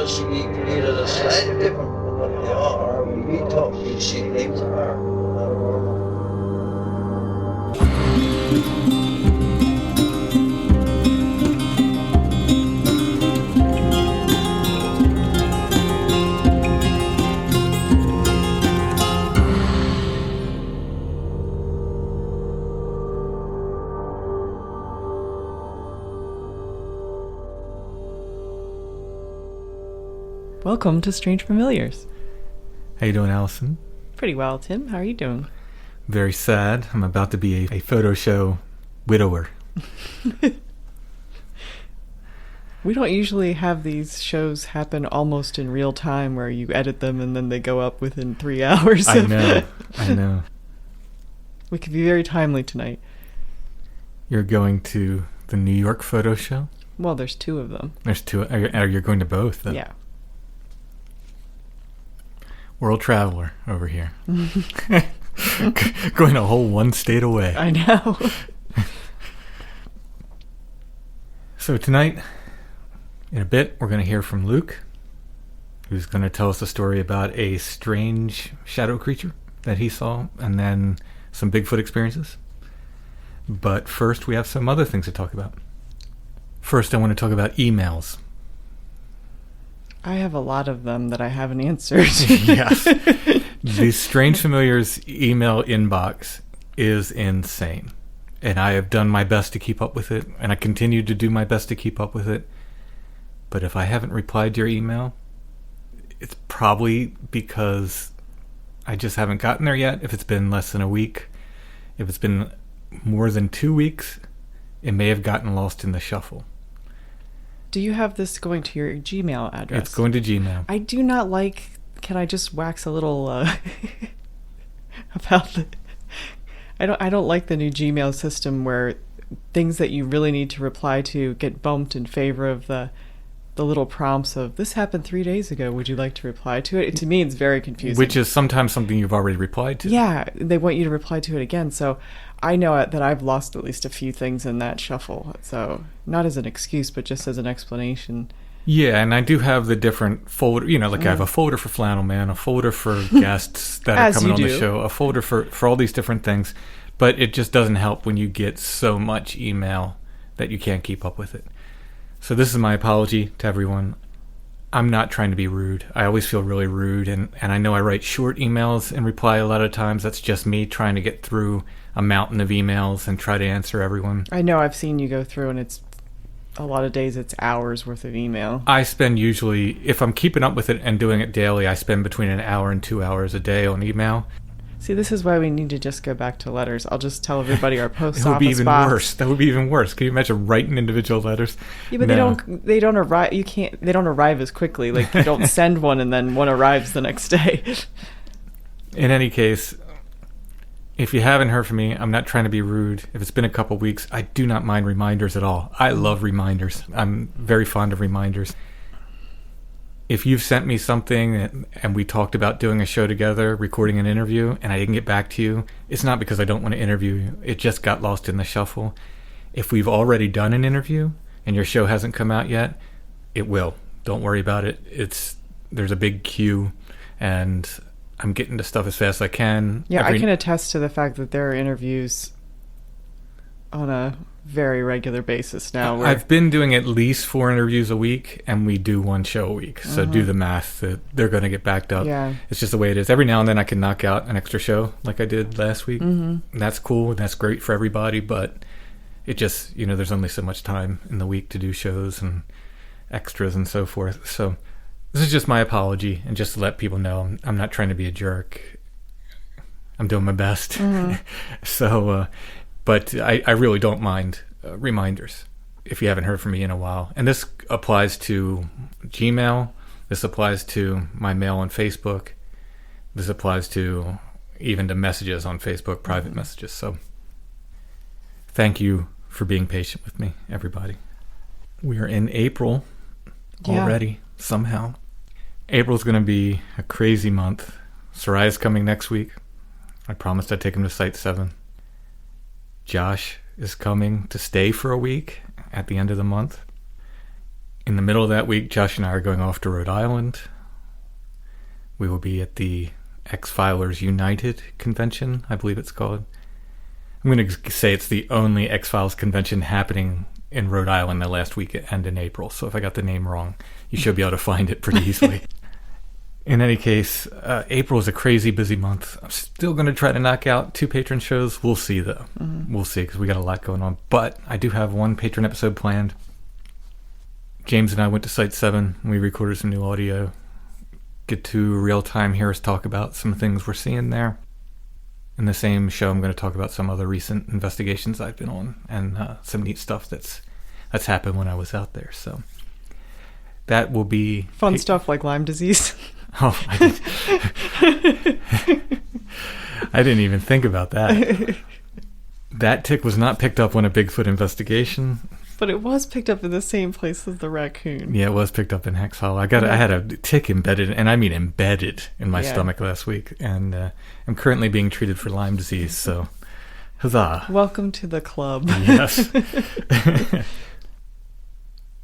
just either a slightly different from what they are, or we talk, we see things are not normal. Welcome to Strange Familiars. How you doing, Alison? Pretty well, Tim. How are you doing? Very sad. I'm about to be a photo show widower. We don't usually have these shows happen almost in real time where you edit them and then they go up within 3 hours. I know. We could be very timely tonight. You're going to the New York photo show? Well, there's two of them. There's two. Are you going to both, though? Yeah. World traveler over here. Going a whole one state away. I know. So tonight, in a bit, we're going to hear from Luke, who's going to tell us a story about a strange shadow creature that he saw, and then some Bigfoot experiences. But first, we have some other things to talk about. First, I want to talk about emails. I have a lot of them that I haven't answered. Yes. The Strange Familiars email inbox is insane. And I have done my best to keep up with it, and I continue to do my best to keep up with it. But if I haven't replied to your email, it's probably because I just haven't gotten there yet. If it's been less than a week, if it's been more than 2 weeks, it may have gotten lost in the shuffle. Do you have this going to your Gmail address? It's going to Gmail. I do not like... Can I just wax a little about the... I don't like the new Gmail system where things that you really need to reply to get bumped in favor of the little prompts of, this happened 3 days ago, would you like to reply to it? To me, it's very confusing. Which is sometimes something you've already replied to. Yeah, they want you to reply to it again. So I know that I've lost at least a few things in that shuffle. So not as an excuse, but just as an explanation. Yeah, and I do have the different folder, I have a folder for Flannel Man, a folder for guests that are coming on the show, a folder for all these different things. But it just doesn't help when you get so much email that you can't keep up with it. So this is my apology to everyone. I'm not trying to be rude. I always feel really rude, and I know I write short emails and reply a lot of times. That's just me trying to get through a mountain of emails and try to answer everyone. I know, I've seen you go through, and it's a lot of days, it's hours worth of email. I spend usually, if I'm keeping up with it and doing it daily, I spend between an hour and 2 hours a day on email. See, this is why we need to just go back to letters. I'll just tell everybody our post office box. It would be even worse. That would be even worse. Can you imagine writing individual letters? Yeah, but no. They don't arrive. They don't arrive as quickly. Like, you don't send one and then one arrives the next day. In any case, if you haven't heard from me, I'm not trying to be rude. If it's been a couple weeks, I do not mind reminders at all. I love reminders. I'm very fond of reminders. If you've sent me something and we talked about doing a show together, recording an interview, and I didn't get back to you, it's not because I don't want to interview you. It just got lost in the shuffle. If we've already done an interview and your show hasn't come out yet, it will. Don't worry about it. There's a big queue, and I'm getting to stuff as fast as I can. Yeah, I can attest to the fact that there are interviews on a very regular basis now. I've been doing at least 4 interviews a week, and we do 1 show a week. So do the math. That they're going to get backed up. Yeah. It's just the way it is. Every now and then I can knock out an extra show like I did last week. Mm-hmm. That's cool. That's great for everybody. But it just, there's only so much time in the week to do shows and extras and so forth. So this is just my apology, and just to let people know I'm not trying to be a jerk. I'm doing my best. Mm-hmm. So... But I really don't mind reminders if you haven't heard from me in a while. And this applies to Gmail. This applies to my mail on Facebook. This applies to even to messages on Facebook, private messages. So thank you for being patient with me, everybody. We are in April already, somehow. April's going to be a crazy month. Soraya's coming next week. I promised I'd take him to Site 7. Josh is coming to stay for a week at the end of the month. In the middle of that week, Josh and I are going off to Rhode Island. We will be at the X-Filers United convention, I believe it's called. I'm going to say it's the only X-Files convention happening in Rhode Island the last weekend in April. So if I got the name wrong, you should be able to find it pretty easily. In any case, April is a crazy busy month. I'm still going to try to knock out 2 patron shows. We'll see, though. Mm-hmm. We'll see, because we got a lot going on. But I do have 1 patron episode planned. James and I went to Site 7. We recorded some new audio. Get to real time hear us talk about some things we're seeing there. In the same show, I'm going to talk about some other recent investigations I've been on and some neat stuff that's happened when I was out there. So that will be... Fun stuff like Lyme disease. Oh, I didn't even think about that. That tick was not picked up on a Bigfoot investigation. But it was picked up in the same place as the raccoon. Yeah, it was picked up in Hex Hollow. I had a tick embedded, and I mean embedded, in my stomach last week. And I'm currently being treated for Lyme disease, so huzzah. Welcome to the club. Yes.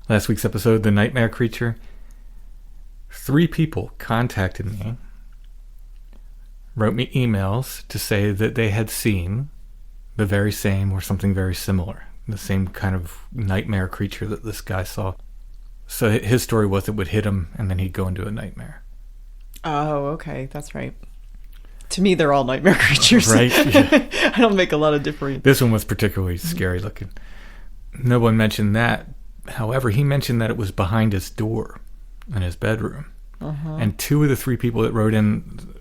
Last week's episode, The Nightmare Creature. 3 people contacted me, wrote me emails to say that they had seen the very same or something very similar, the same kind of nightmare creature that this guy saw. So his story was it would hit him and then he'd go into a nightmare. Oh, okay, that's right. To me, they're all nightmare creatures. Right? Yeah. I don't make a lot of difference. This one was particularly scary looking. No one mentioned that. However, he mentioned that it was behind his door in his bedroom. Uh-huh. And 2 of the 3 people that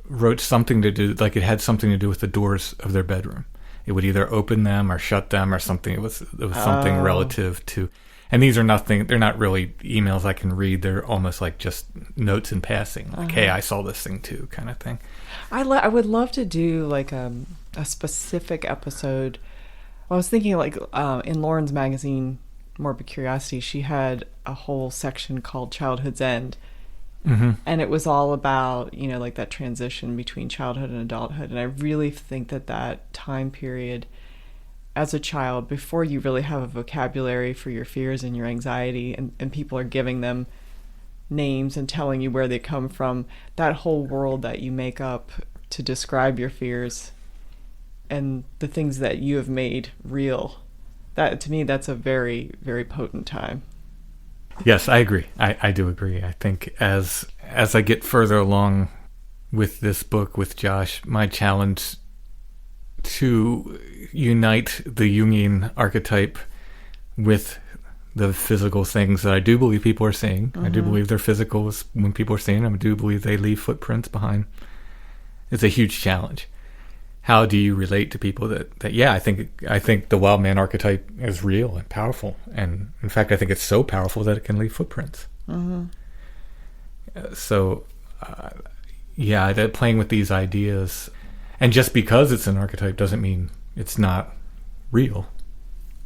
wrote something to do, like it had something to do with the doors of their bedroom. It would either open them or shut them or something. It was something relative to, and these are nothing, they're not really emails I can read. They're almost like just notes in passing. Like, hey, I saw this thing too, kind of thing. I would love to do like a specific episode. I was thinking like in Lauren's magazine, Morbid Curiosity, she had a whole section called Childhood's End. Mm-hmm. And it was all about, like that transition between childhood and adulthood. And I really think that time period as a child, before you really have a vocabulary for your fears and your anxiety, and people are giving them names and telling you where they come from, that whole world that you make up to describe your fears and the things that you have made real, that to me, that's a very, very potent time. Yes, I agree. I do agree. I think as I get further along with this book with Josh, my challenge to unite the Jungian archetype with the physical things that I do believe people are seeing. Mm-hmm. I do believe they're physical when people are seeing them. I do believe they leave footprints behind. It's a huge challenge. How do you relate to people that I think the wild man archetype is real and powerful, and in fact I think it's so powerful that it can leave footprints. Mm-hmm. That playing with these ideas, and just because it's an archetype doesn't mean it's not real.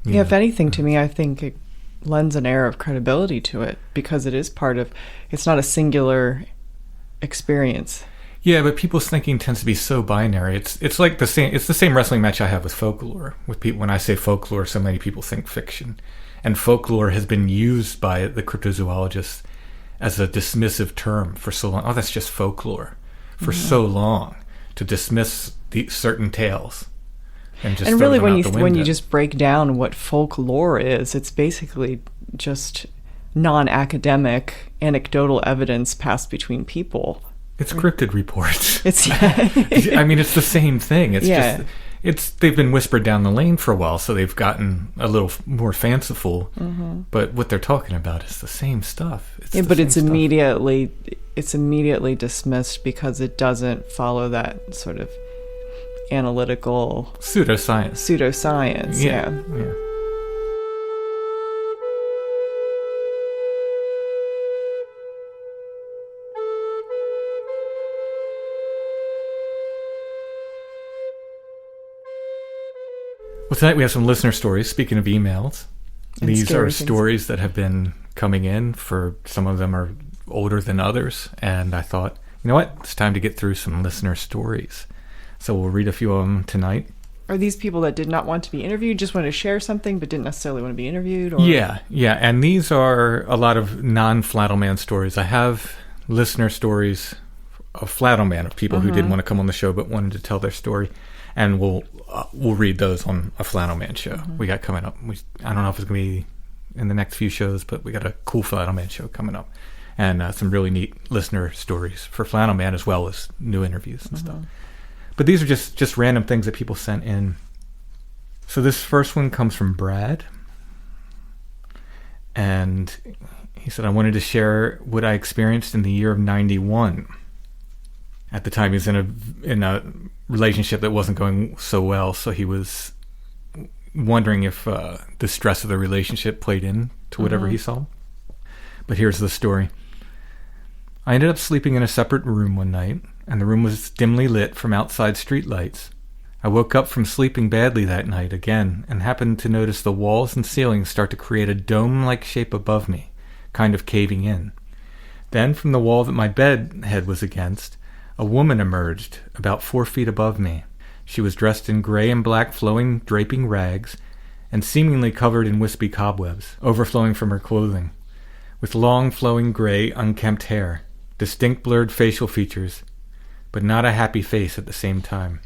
Yeah, if anything, to me, I think it lends an air of credibility to it because it is part of. It's not a singular experience. Yeah, but people's thinking tends to be so binary. It's like the same. It's the same wrestling match I have with folklore. With people, when I say folklore, so many people think fiction, and folklore has been used by the cryptozoologists as a dismissive term for so long. Oh, that's just folklore, for so long, to dismiss the certain tales, and really when you just break down what folklore is, it's basically just non-academic anecdotal evidence passed between people. It's cryptid reports. I mean, it's the same thing. They've been whispered down the lane for a while, so they've gotten a little more fanciful. Mm-hmm. But what they're talking about is the same stuff. It's immediately dismissed because it doesn't follow that sort of analytical pseudoscience. Yeah. Well, tonight we have some listener stories. Speaking of emails, these are stories that have been coming in. For some of them are older than others, and I thought, you know what, it's time to get through some listener stories. So we'll read a few of them tonight. Are these people that did not want to be interviewed, just wanted to share something, but didn't necessarily want to be interviewed? Or? Yeah. And these are a lot of non-Flannelman stories. I have listener stories of Flannelman, of people who didn't want to come on the show but wanted to tell their story. And we'll read those on a Flannelman show we got coming up. I don't know if it's going to be in the next few shows, but we got a cool Flannelman show coming up. And some really neat listener stories for Flannelman, as well as new interviews and stuff. But these are just random things that people sent in. So this first one comes from Brad. And he said, I wanted to share what I experienced in the year of 91. At the time, he was in a relationship that wasn't going so well, so he was wondering if the stress of the relationship played in to whatever he saw. But here's the story. I ended up sleeping in a separate room one night, and the room was dimly lit from outside streetlights. I woke up from sleeping badly that night again, and happened to notice the walls and ceilings start to create a dome-like shape above me, kind of caving in. Then, from the wall that my bed head was against, a woman emerged, about 4 feet above me. She was dressed in gray and black flowing, draping rags, and seemingly covered in wispy cobwebs, overflowing from her clothing, with long, flowing gray, unkempt hair, distinct blurred facial features, but not a happy face at the same time.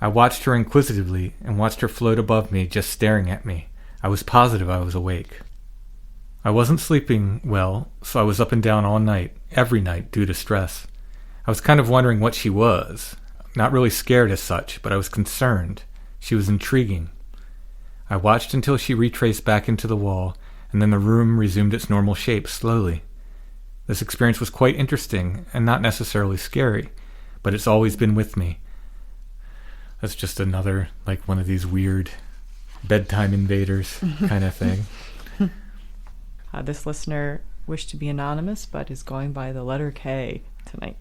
I watched her inquisitively and watched her float above me, just staring at me. I was positive I was awake. I wasn't sleeping well, so I was up and down all night, every night, due to stress. I was kind of wondering what she was. Not really scared as such, but I was concerned. She was intriguing. I watched until she retraced back into the wall, and then the room resumed its normal shape slowly. This experience was quite interesting and not necessarily scary, but it's always been with me. That's just another, like, one of these weird bedtime invaders kind of thing. This listener wished to be anonymous, but is going by the letter K tonight.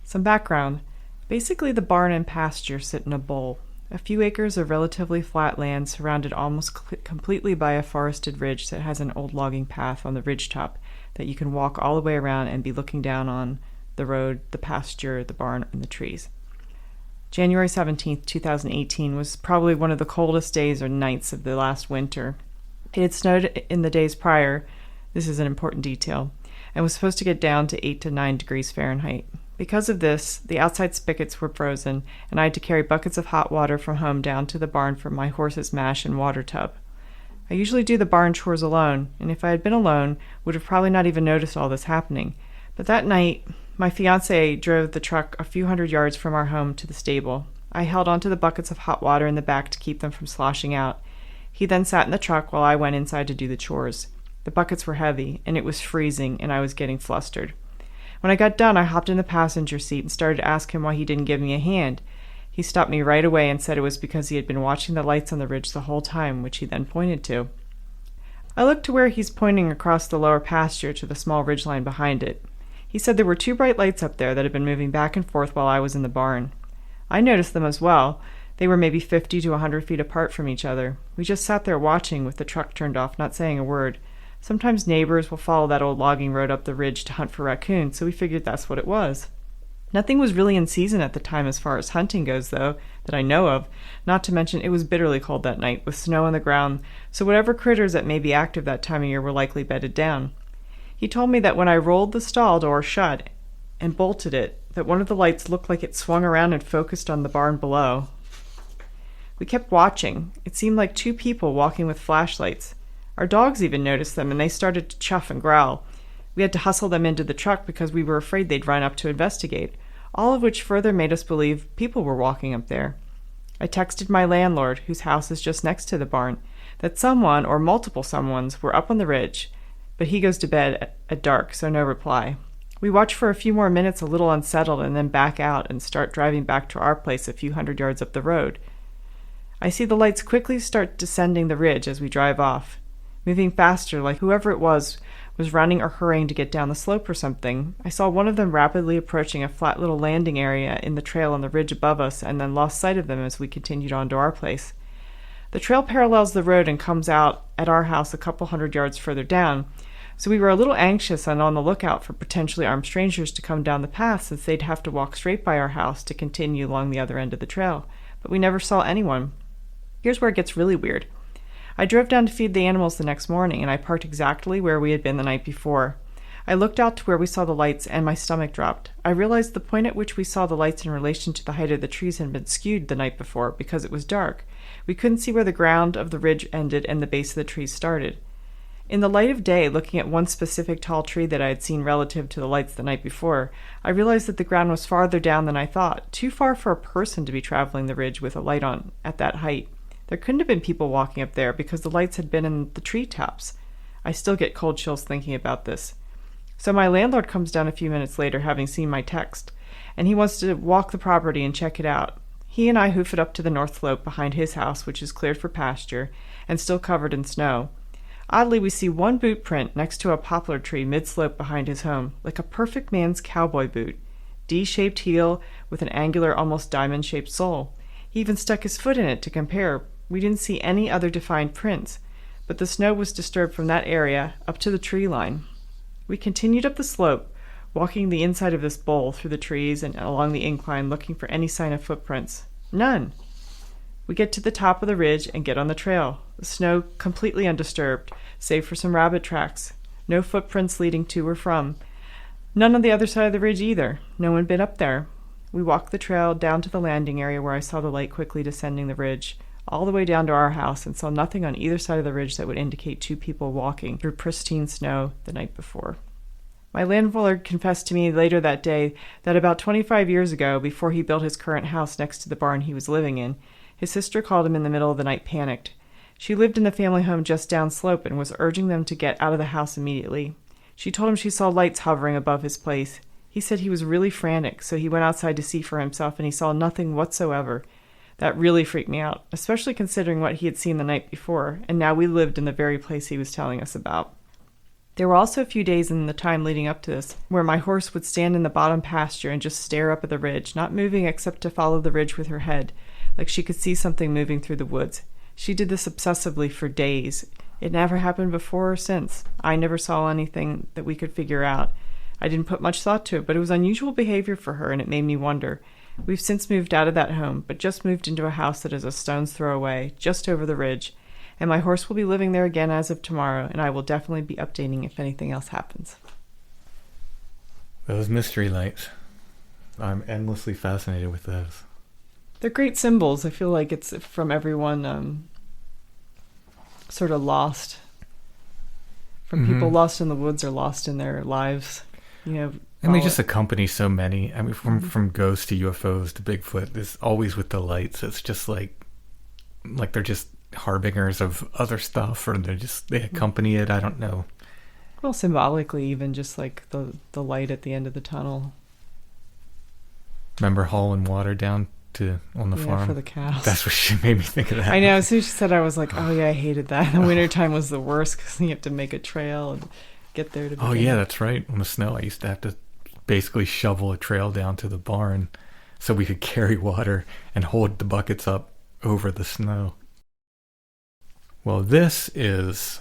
Some background. Basically, the barn and pasture sit in a bowl. A few acres of relatively flat land surrounded almost completely by a forested ridge that has an old logging path on the ridgetop that you can walk all the way around and be looking down on the road, the pasture, the barn, and the trees. January 17th, 2018 was probably one of the coldest days or nights of the last winter. It had snowed in the days prior, this is an important detail, and was supposed to get down to 8 to 9 degrees Fahrenheit. Because of this, the outside spigots were frozen, and I had to carry buckets of hot water from home down to the barn for my horse's mash and water tub. I usually do the barn chores alone, and if I had been alone, would have probably not even noticed all this happening. But that night, my fiancé drove the truck a few hundred yards from our home to the stable. I held onto the buckets of hot water in the back to keep them from sloshing out. He then sat in the truck while I went inside to do the chores. The buckets were heavy, and it was freezing, and I was getting flustered. When I got done, I hopped in the passenger seat and started to ask him why he didn't give me a hand. He stopped me right away and said it was because he had been watching the lights on the ridge the whole time, which he then pointed to. I looked to where he's pointing across the lower pasture to the small ridgeline behind it. He said there were 2 bright lights up there that had been moving back and forth while I was in the barn. I noticed them as well. They were maybe 50 to 100 feet apart from each other. We just sat there watching with the truck turned off, not saying a word. Sometimes neighbors will follow that old logging road up the ridge to hunt for raccoons, so we figured that's what it was. Nothing was really in season at the time as far as hunting goes, though, that I know of, not to mention it was bitterly cold that night, with snow on the ground, so whatever critters that may be active that time of year were likely bedded down. He told me that when I rolled the stall door shut and bolted it, that one of the lights looked like it swung around and focused on the barn below. We kept watching. It seemed like 2 people walking with flashlights. Our dogs even noticed them, and they started to chuff and growl. We had to hustle them into the truck because we were afraid they'd run up to investigate, all of which further made us believe people were walking up there. I texted my landlord, whose house is just next to the barn, that someone or multiple someones were up on the ridge, but he goes to bed at dark, so no reply. We watch for a few more minutes a little unsettled and then back out and start driving back to our place a few hundred yards up the road. I see the lights quickly start descending the ridge as we drive off, moving faster like whoever it was running or hurrying to get down the slope or something. I saw one of them rapidly approaching a flat little landing area in the trail on the ridge above us and then lost sight of them as we continued on to our place. The trail parallels the road and comes out at our house a couple hundred yards further down, so we were a little anxious and on the lookout for potentially armed strangers to come down the path since they'd have to walk straight by our house to continue along the other end of the trail. but we never saw anyone. Here's where it gets really weird. I drove down to feed the animals the next morning, and I parked exactly where we had been the night before. I looked out to where we saw the lights, and my stomach dropped. I realized the point at which we saw the lights in relation to the height of the trees had been skewed the night before because it was dark. We couldn't see where the ground of the ridge ended and the base of the trees started. In the light of day, looking at one specific tall tree that I had seen relative to the lights the night before, I realized that the ground was farther down than I thought, too far for a person to be traveling the ridge with a light on at that height. There couldn't have been people walking up there because the lights had been in the treetops. I still get cold chills thinking about this. So my landlord comes down a few minutes later, having seen my text, and he wants to walk the property and check it out. He and I hoof it up to the north slope behind his house, which is cleared for pasture and still covered in snow. Oddly, we see one boot print next to a poplar tree mid-slope behind his home, like a perfect man's cowboy boot. D-shaped heel with an angular, almost diamond-shaped sole. He even stuck his foot in it to compare. We didn't see any other defined prints, but the snow was disturbed from that area up to the tree line. We continued up the slope, walking the inside of this bowl through the trees and along the incline, looking for any sign of footprints. None. We get to the top of the ridge and get on the trail. The snow completely undisturbed, save for some rabbit tracks. No footprints leading to or from. None on the other side of the ridge either. No one been up there. We walked the trail down to the landing area where I saw the light quickly descending the ridge, all the way down to our house, and saw nothing on either side of the ridge that would indicate two people walking through pristine snow the night before. My landlord confessed to me later that day that about 25 years ago, before he built his current house next to the barn he was living in, his sister called him in the middle of the night panicked. She lived in the family home just downslope and was urging them to get out of the house immediately. She told him she saw lights hovering above his place. He said he was really frantic, so he went outside to see for himself, and he saw nothing whatsoever. That really freaked me out, especially considering what he had seen the night before, and now we lived in the very place he was telling us about. There were also a few days in the time leading up to this where my horse would stand in the bottom pasture and just stare up at the ridge, not moving except to follow the ridge with her head, like she could see something moving through the woods. She did this obsessively for days. It never happened before or since. I never saw anything that we could figure out. I didn't put much thought to it, but it was unusual behavior for her, and it made me wonder. We've since moved out of that home, but just moved into a house that is a stone's throw away, just over the ridge, and my horse will be living there again as of tomorrow, and I will definitely be updating if anything else happens. Those mystery lights. I'm endlessly fascinated with those. They're great symbols. I feel like it's from everyone sort of lost. From people lost in the woods or lost in their lives. You know, and they just accompany so many. I mean, from ghosts to UFOs to Bigfoot, it's always with the lights. It's just like they're just harbingers of other stuff, or they accompany it. I don't know. Well, symbolically, even just like the light at the end of the tunnel. Remember hauling water down on the farm for the cows? That's what she made me think of that. I know. As soon as she said, I was like, oh yeah, I hated that. The wintertime was the worst because you have to make a trail and get there to begin. Oh yeah, that's right. On the snow, I used to have to basically shovel a trail down to the barn so we could carry water and hold the buckets up over the snow. Well, this is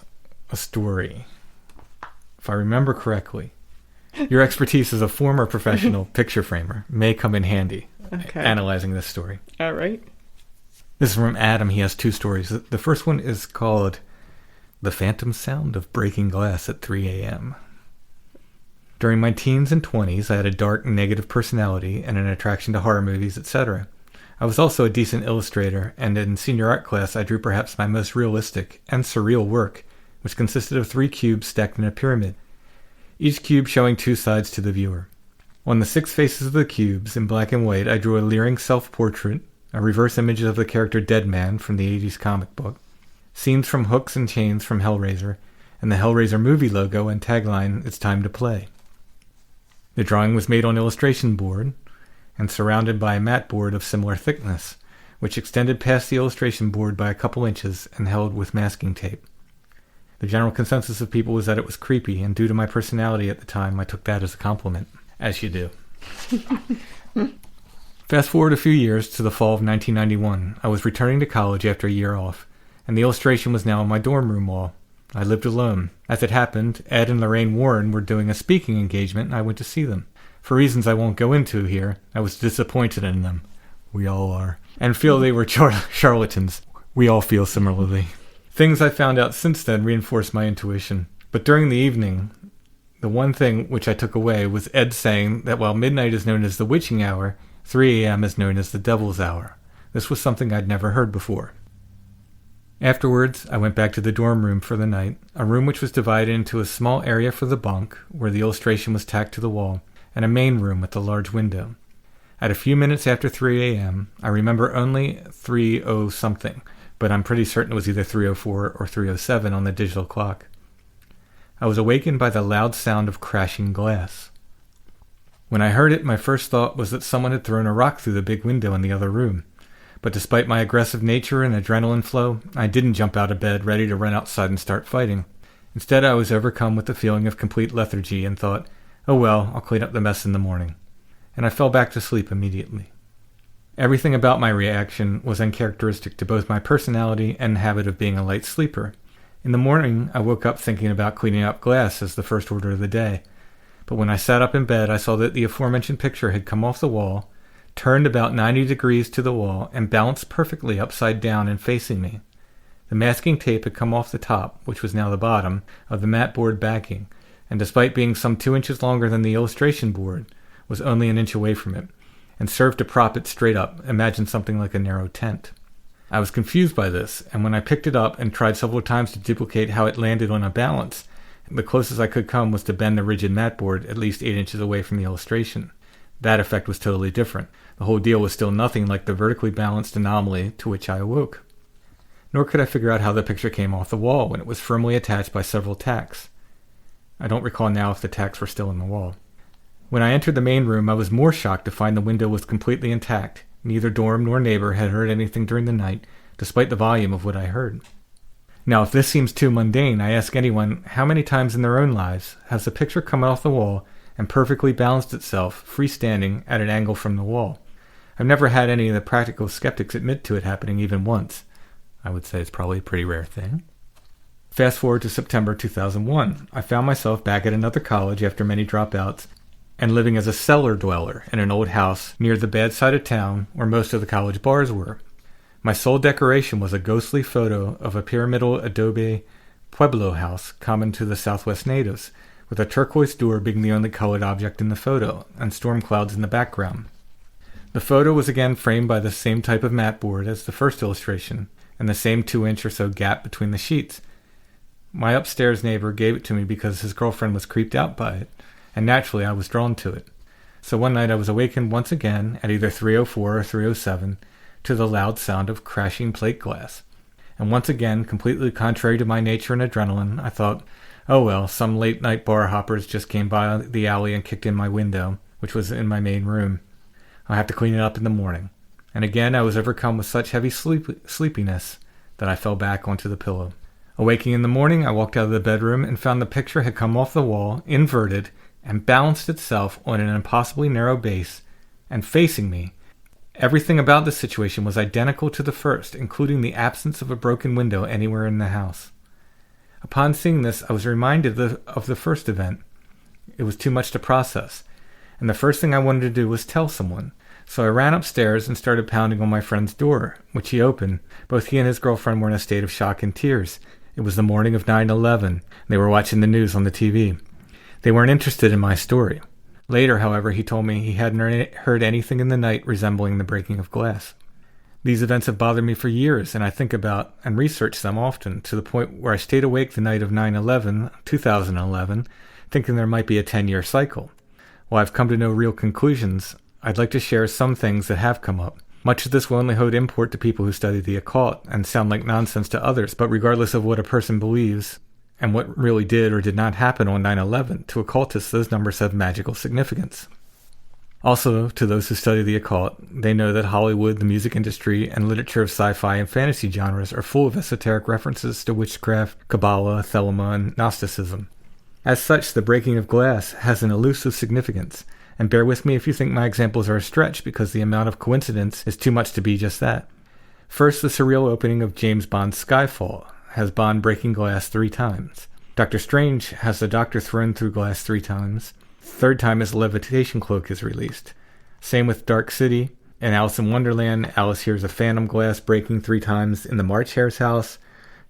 a story, if I remember correctly. Your expertise as a former professional picture framer may come in handy analyzing this story. All right. This is from Adam. He has two stories. The first one is called The Phantom Sound of Breaking Glass at 3 a.m. During my teens and 20s, I had a dark, negative personality and an attraction to horror movies, etc. I was also a decent illustrator, and in senior art class I drew perhaps my most realistic and surreal work, which consisted of 3 cubes stacked in a pyramid, each cube showing 2 sides to the viewer. On the 6 faces of the cubes, in black and white, I drew a leering self-portrait, a reverse image of the character Deadman from the 80s comic book, scenes from Hooks and Chains from Hellraiser, and the Hellraiser movie logo and tagline, It's Time to Play. The drawing was made on illustration board, and surrounded by a mat board of similar thickness, which extended past the illustration board by a couple inches and held with masking tape. The general consensus of people was that it was creepy, and due to my personality at the time, I took that as a compliment, as you do. Fast forward a few years to the fall of 1991. I was returning to college after a year off, and the illustration was now on my dorm room wall. I lived alone. As it happened, Ed and Lorraine Warren were doing a speaking engagement, and I went to see them. For reasons I won't go into here, I was disappointed in them. We all are. And feel they were charlatans. We all feel similarly. Things I found out since then reinforced my intuition. But during the evening, the one thing which I took away was Ed saying that while midnight is known as the witching hour, 3 a.m. is known as the devil's hour. This was something I'd never heard before. Afterwards, I went back to the dorm room for the night, a room which was divided into a small area for the bunk, where the illustration was tacked to the wall, and a main room with a large window. At a few minutes after 3 a.m., I remember only 3:00 something, but I'm pretty certain it was either 3:04 or 3:07 on the digital clock. I was awakened by the loud sound of crashing glass. When I heard it, my first thought was that someone had thrown a rock through the big window in the other room. But despite my aggressive nature and adrenaline flow, I didn't jump out of bed ready to run outside and start fighting. Instead, I was overcome with a feeling of complete lethargy and thought, oh well, I'll clean up the mess in the morning. And I fell back to sleep immediately. Everything about my reaction was uncharacteristic to both my personality and habit of being a light sleeper. In the morning, I woke up thinking about cleaning up glass as the first order of the day. But when I sat up in bed, I saw that the aforementioned picture had come off the wall, turned about 90 degrees to the wall, and balanced perfectly upside down and facing me. The masking tape had come off the top, which was now the bottom, of the mat board backing, and despite being some 2 inches longer than the illustration board, was only an inch away from it, and served to prop it straight up. Imagine something like a narrow tent. I was confused by this, and when I picked it up and tried several times to duplicate how it landed on a balance, the closest I could come was to bend the rigid mat board at least 8 inches away from the illustration. That effect was totally different. The whole deal was still nothing like the vertically balanced anomaly to which I awoke. Nor could I figure out how the picture came off the wall when it was firmly attached by several tacks. I don't recall now if the tacks were still in the wall. When I entered the main room, I was more shocked to find the window was completely intact. Neither dorm nor neighbor had heard anything during the night, despite the volume of what I heard. Now, if this seems too mundane, I ask anyone how many times in their own lives has the picture come off the wall and perfectly balanced itself, freestanding at an angle from the wall. I've never had any of the practical skeptics admit to it happening even once. I would say it's probably a pretty rare thing. Fast forward to September 2001. I found myself back at another college after many dropouts and living as a cellar dweller in an old house near the bad side of town where most of the college bars were. My sole decoration was a ghostly photo of a pyramidal adobe pueblo house common to the Southwest natives, with a turquoise door being the only colored object in the photo, and storm clouds in the background. The photo was again framed by the same type of mat board as the first illustration, and the same 2-inch or so gap between the sheets. My upstairs neighbor gave it to me because his girlfriend was creeped out by it, and naturally I was drawn to it. So one night I was awakened once again at either 3:04 or 3:07 to the loud sound of crashing plate glass. And once again, completely contrary to my nature and adrenaline, I thought, oh well, some late-night bar hoppers just came by the alley and kicked in my window, which was in my main room. I'll have to clean it up in the morning. And again I was overcome with such heavy sleepiness that I fell back onto the pillow. Awaking in the morning, I walked out of the bedroom and found the picture had come off the wall, inverted, and balanced itself on an impossibly narrow base, and facing me. Everything about the situation was identical to the first, including the absence of a broken window anywhere in the house. Upon seeing this, I was reminded of the first event. It was too much to process, and the first thing I wanted to do was tell someone. So I ran upstairs and started pounding on my friend's door, which he opened. Both he and his girlfriend were in a state of shock and tears. It was the morning of 9/11. They were watching the news on the TV. They weren't interested in my story. Later, however, he told me he hadn't heard anything in the night resembling the breaking of glass. These events have bothered me for years, and I think about and research them often, to the point where I stayed awake the night of 9/11, 2011, thinking there might be a 10-year cycle. While I've come to no real conclusions, I'd like to share some things that have come up. Much of this will only hold import to people who study the occult and sound like nonsense to others, but regardless of what a person believes and what really did or did not happen on 9/11, to occultists those numbers have magical significance. Also, to those who study the occult, they know that Hollywood, the music industry, and literature of sci-fi and fantasy genres are full of esoteric references to witchcraft, Kabbalah, Thelema, and Gnosticism. As such, the breaking of glass has an elusive significance, and bear with me if you think my examples are a stretch, because the amount of coincidence is too much to be just that. First, the surreal opening of James Bond's Skyfall has Bond breaking glass 3 times. Doctor Strange has the Doctor thrown through glass 3 times. Third time his levitation cloak is released. Same with Dark City, In Alice in Wonderland, Alice hears a phantom glass breaking 3 times in the March Hare's house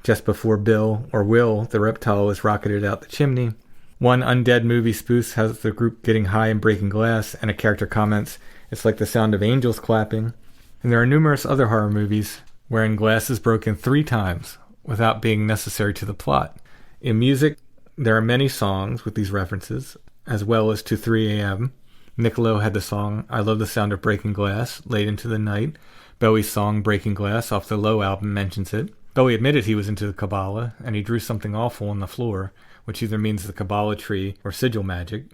just before Bill, or Will, the reptile, is rocketed out the chimney. One Undead movie spoof has the group getting high and breaking glass, and a character comments, "It's like the sound of angels clapping." And there are numerous other horror movies wherein glass is broken 3 times without being necessary to the plot. In music, there are many songs with these references, as well as to 3 a.m. Niccolo had the song "I Love the Sound of Breaking Glass" late into the night. Bowie's song "Breaking Glass" off the Low album mentions it. Bowie admitted he was into the Kabbalah, and he drew something awful on the floor, which either means the Kabbalah tree or sigil magic.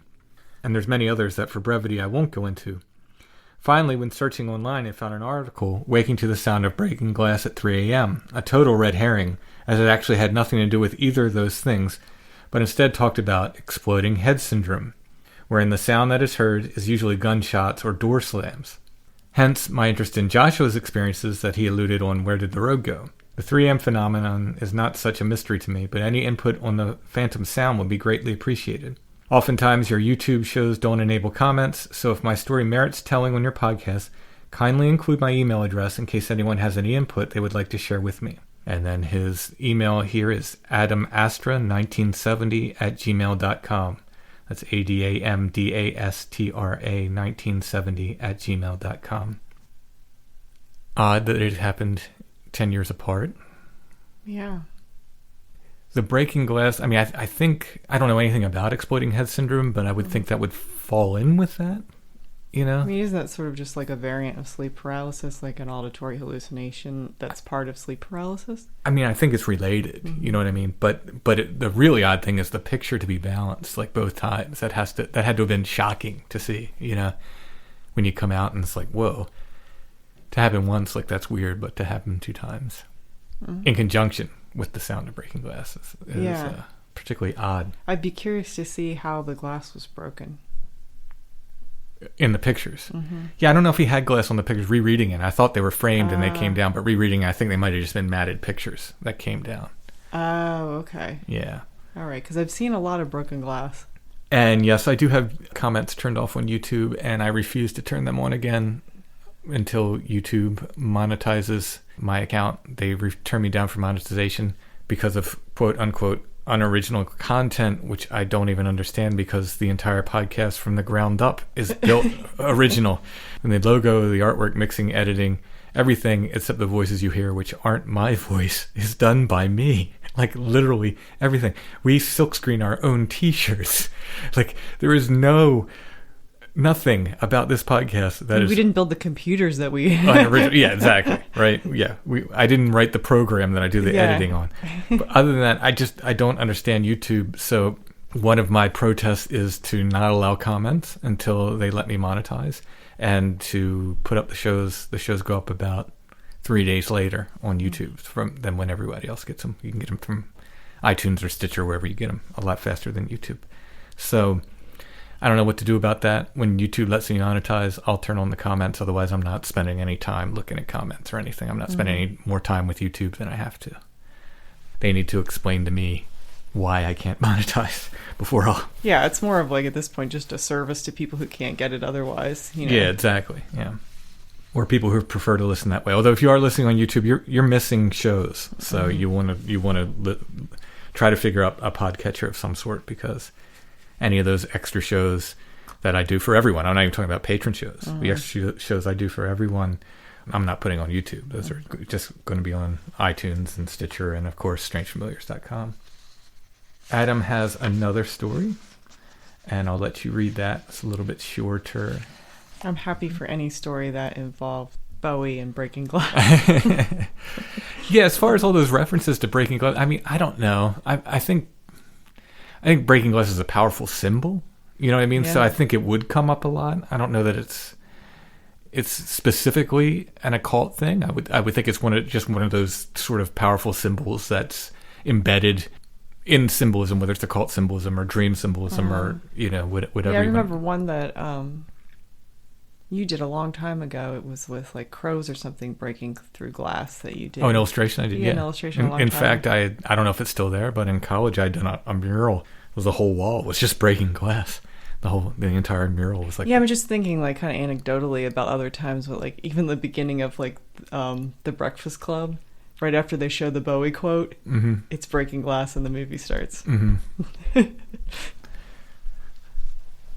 And there's many others that for brevity I won't go into. Finally, when searching online, I found an article, "Waking to the Sound of Breaking Glass at 3 a.m., a total red herring, as it actually had nothing to do with either of those things, but instead talked about exploding head syndrome, wherein the sound that is heard is usually gunshots or door slams. Hence, my interest in Joshua's experiences that he alluded on Where Did the Road Go? The 3am phenomenon is not such a mystery to me, but any input on the phantom sound would be greatly appreciated. Oftentimes, your YouTube shows don't enable comments, so if my story merits telling on your podcast, kindly include my email address in case anyone has any input they would like to share with me." And then his email here is adamastra1970@gmail.com. That's ADAMDASTRA 1970@gmail.com. Odd that it happened 10 years apart. Yeah. The breaking glass, I mean, I think, I don't know anything about exploding head syndrome, but I would think that would fall in with that, you know? I mean, isn't that sort of just like a variant of sleep paralysis, like an auditory hallucination that's part of sleep paralysis? I mean, I think it's related, you know what I mean? But the really odd thing is the picture to be balanced, like both times. That had to have been shocking to see, you know, when you come out and it's like, whoa. To happen once, like, that's weird, but to happen 2 times in conjunction with the sound of breaking glass is particularly odd. I'd be curious to see how the glass was broken. In the pictures. Yeah, I don't know if he had glass on the pictures. Rereading it, I thought they were framed and they came down, but rereading it, I think they might have just been matted pictures that came down. Oh, okay. Yeah. All right, because I've seen a lot of broken glass. And yes, I do have comments turned off on YouTube, and I refuse to turn them on again until YouTube monetizes my account. They turn me down for monetization because of quote-unquote unoriginal content, which I don't even understand because the entire podcast from the ground up is built original. And the logo, the artwork, mixing, editing, everything except the voices you hear, which aren't my voice, is done by me. Like, literally everything. We silkscreen our own t-shirts. Like, there is nothing about this podcast that is... We didn't build the computers that we... Yeah, exactly. Right. Yeah. I didn't write the program that I do the editing on. But other than that, I don't understand YouTube. So one of my protests is to not allow comments until they let me monetize, and to put up the shows. The shows go up about 3 days later on YouTube than when everybody else gets them. You can get them from iTunes or Stitcher, wherever you get them, a lot faster than YouTube. So... I don't know what to do about that. When YouTube lets me monetize, I'll turn on the comments. Otherwise, I'm not spending any time looking at comments or anything. I'm not spending any more time with YouTube than I have to. They need to explain to me why I can't monetize before I'll... Yeah, it's more of like, at this point, just a service to people who can't get it otherwise. You know? Yeah, exactly. Yeah. Or people who prefer to listen that way. Although if you are listening on YouTube, you're missing shows. So you want to try to figure out a podcatcher of some sort, because... any of those extra shows that I do for everyone. I'm not even talking about patron shows. The extra shows I do for everyone, I'm not putting on YouTube. Those are just going to be on iTunes and Stitcher and, of course, strangefamiliars.com. Adam has another story, and I'll let you read that. It's a little bit shorter. I'm happy for any story that involved Bowie and breaking glass. Yeah, as far as all those references to breaking glass, I mean, I don't know. I think breaking glass is a powerful symbol. You know what I mean? Yeah. So I think it would come up a lot. I don't know that it's specifically an occult thing. I would think it's one of those sort of powerful symbols that's embedded in symbolism, whether it's occult symbolism or dream symbolism or whatever. Yeah, I remember one that you did a long time ago. It was with like crows or something breaking through glass that you did. Oh, an illustration I did. Yeah, an illustration. In fact, I don't know if it's still there, but in college I'd done a mural. It was the whole wall. It was just breaking glass. The entire mural was like... Yeah, I'm just thinking, like, kind of anecdotally about other times, but, like, even the beginning of, like, The Breakfast Club, right after they show the Bowie quote, it's breaking glass and the movie starts.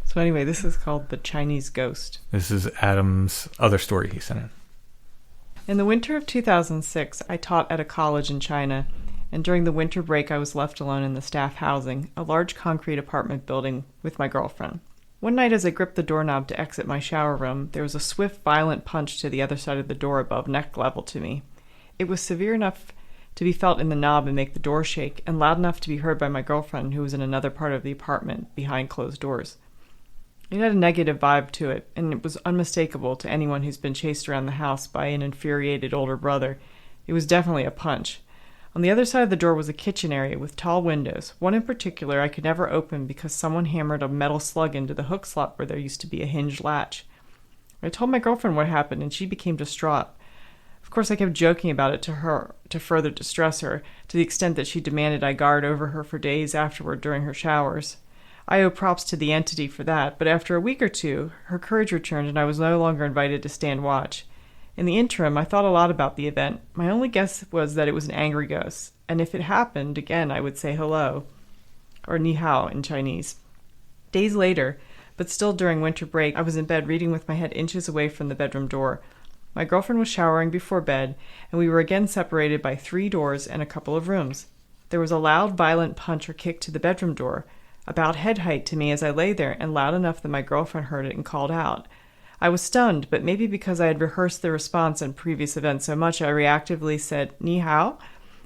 So anyway, this is called The Chinese Ghost. This is Adam's other story he sent in. In the winter of 2006, I taught at a college in China, and during the winter break I was left alone in the staff housing, a large concrete apartment building, with my girlfriend. One night as I gripped the doorknob to exit my shower room, there was a swift, violent punch to the other side of the door above neck level to me. It was severe enough to be felt in the knob and make the door shake, and loud enough to be heard by my girlfriend, who was in another part of the apartment, behind closed doors. It had a negative vibe to it, and it was unmistakable to anyone who's been chased around the house by an infuriated older brother. It was definitely a punch. On the other side of the door was a kitchen area with tall windows. One in particular I could never open because someone hammered a metal slug into the hook slot where there used to be a hinged latch. I told my girlfriend what happened, and she became distraught. Of course, I kept joking about it to her to further distress her, to the extent that she demanded I guard over her for days afterward during her showers. I owe props to the entity for that, but after a week or two, her courage returned and I was no longer invited to stand watch. In the interim, I thought a lot about the event. My only guess was that it was an angry ghost, and if it happened again, I would say hello, or ni hao in Chinese. Days later, but still during winter break, I was in bed reading with my head inches away from the bedroom door. My girlfriend was showering before bed, and we were again separated by 3 doors and a couple of rooms. There was a loud, violent punch or kick to the bedroom door, about head height to me as I lay there, and loud enough that my girlfriend heard it and called out. I was stunned, but maybe because I had rehearsed the response in previous events so much, I reactively said, "Ni hao?"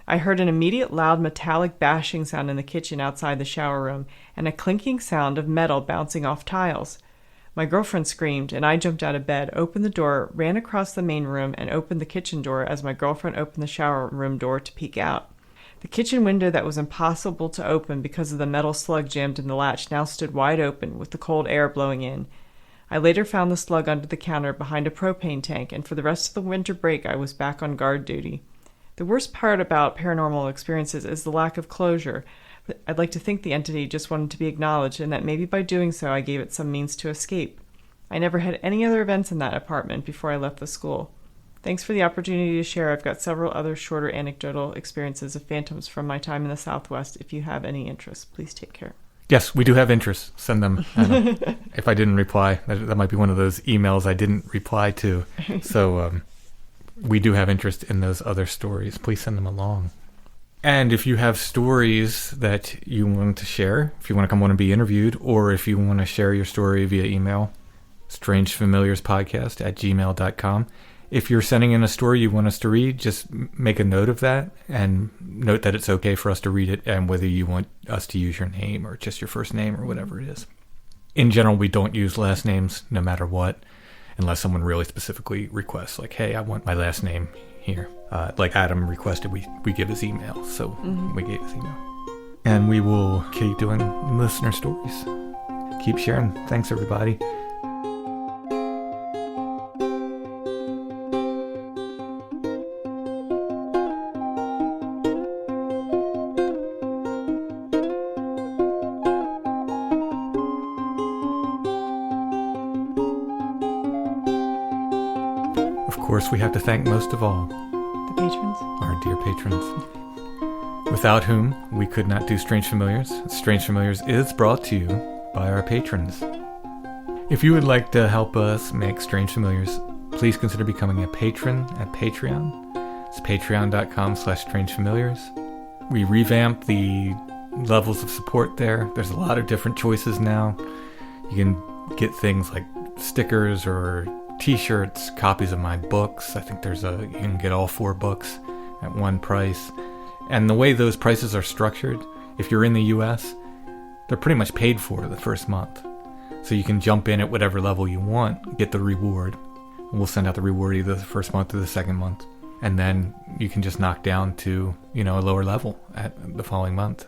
I heard an immediate loud metallic bashing sound in the kitchen outside the shower room, and a clinking sound of metal bouncing off tiles. My girlfriend screamed, and I jumped out of bed, opened the door, ran across the main room, and opened the kitchen door as my girlfriend opened the shower room door to peek out. The kitchen window that was impossible to open because of the metal slug jammed in the latch now stood wide open, with the cold air blowing in. I later found the slug under the counter behind a propane tank, and for the rest of the winter break I was back on guard duty. The worst part about paranormal experiences is the lack of closure. I'd like to think the entity just wanted to be acknowledged, and that maybe by doing so I gave it some means to escape. I never had any other events in that apartment before I left the school. Thanks for the opportunity to share. I've got several other shorter anecdotal experiences of phantoms from my time in the Southwest. If you have any interest, please take care. Yes, we do have interest. Send them. If I didn't reply, that might be one of those emails I didn't reply to. So we do have interest in those other stories. Please send them along. And if you have stories that you want to share, if you want to come on and be interviewed, or if you want to share your story via email, strangefamiliarspodcast@gmail.com. If you're sending in a story you want us to read, just make a note of that and note that it's okay for us to read it and whether you want us to use your name or just your first name or whatever it is. In general, we don't use last names no matter what, unless someone really specifically requests, like, hey, I want my last name here. Like Adam requested, we give his email, so we gave his email. And we will keep doing listener stories. Keep sharing. Thanks, everybody. Of course, we have to thank most of all The patrons? our dear patrons, without whom we could not do Strange Familiars. Strange Familiars is brought to you by our patrons. If you would like to help us make Strange Familiars, please consider becoming a patron at Patreon. It's patreon.com/strangefamiliars. We revamped the levels of support there. There's a lot of different choices now. You can get things like stickers or t-shirts, copies of my books. I think you can get all 4 books at one price. And the way those prices are structured, if you're in the US, they're pretty much paid for the first month. So you can jump in at whatever level you want, get the reward. And we'll send out the reward either the first month or the second month. And then you can just knock down to, a lower level at the following month.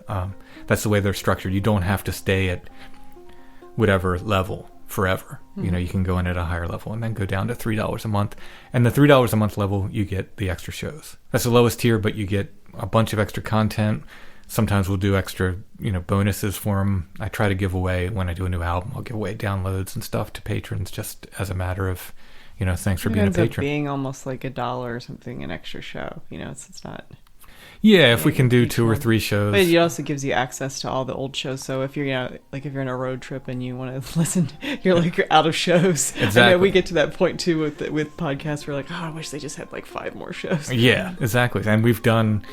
That's the way they're structured. You don't have to stay at whatever level forever. Mm-hmm. You can go in at a higher level and then go down to $3 a month. And the $3 a month level, you get the extra shows. That's the lowest tier, but you get a bunch of extra content. Sometimes we'll do extra, bonuses for them. I try to give away, when I do a new album, I'll give away downloads and stuff to patrons just as a matter of, thanks for being a ends up patron. being almost like $1 or something, an extra show. It's not... Yeah, if we can do 2 or 3 shows. But it also gives you access to all the old shows. So if you're, if you're on a road trip and you want to listen, you're out of shows. Exactly. And we get to that point too with podcasts. We're like, I wish they just had 5 more shows. Yeah, exactly. And we've done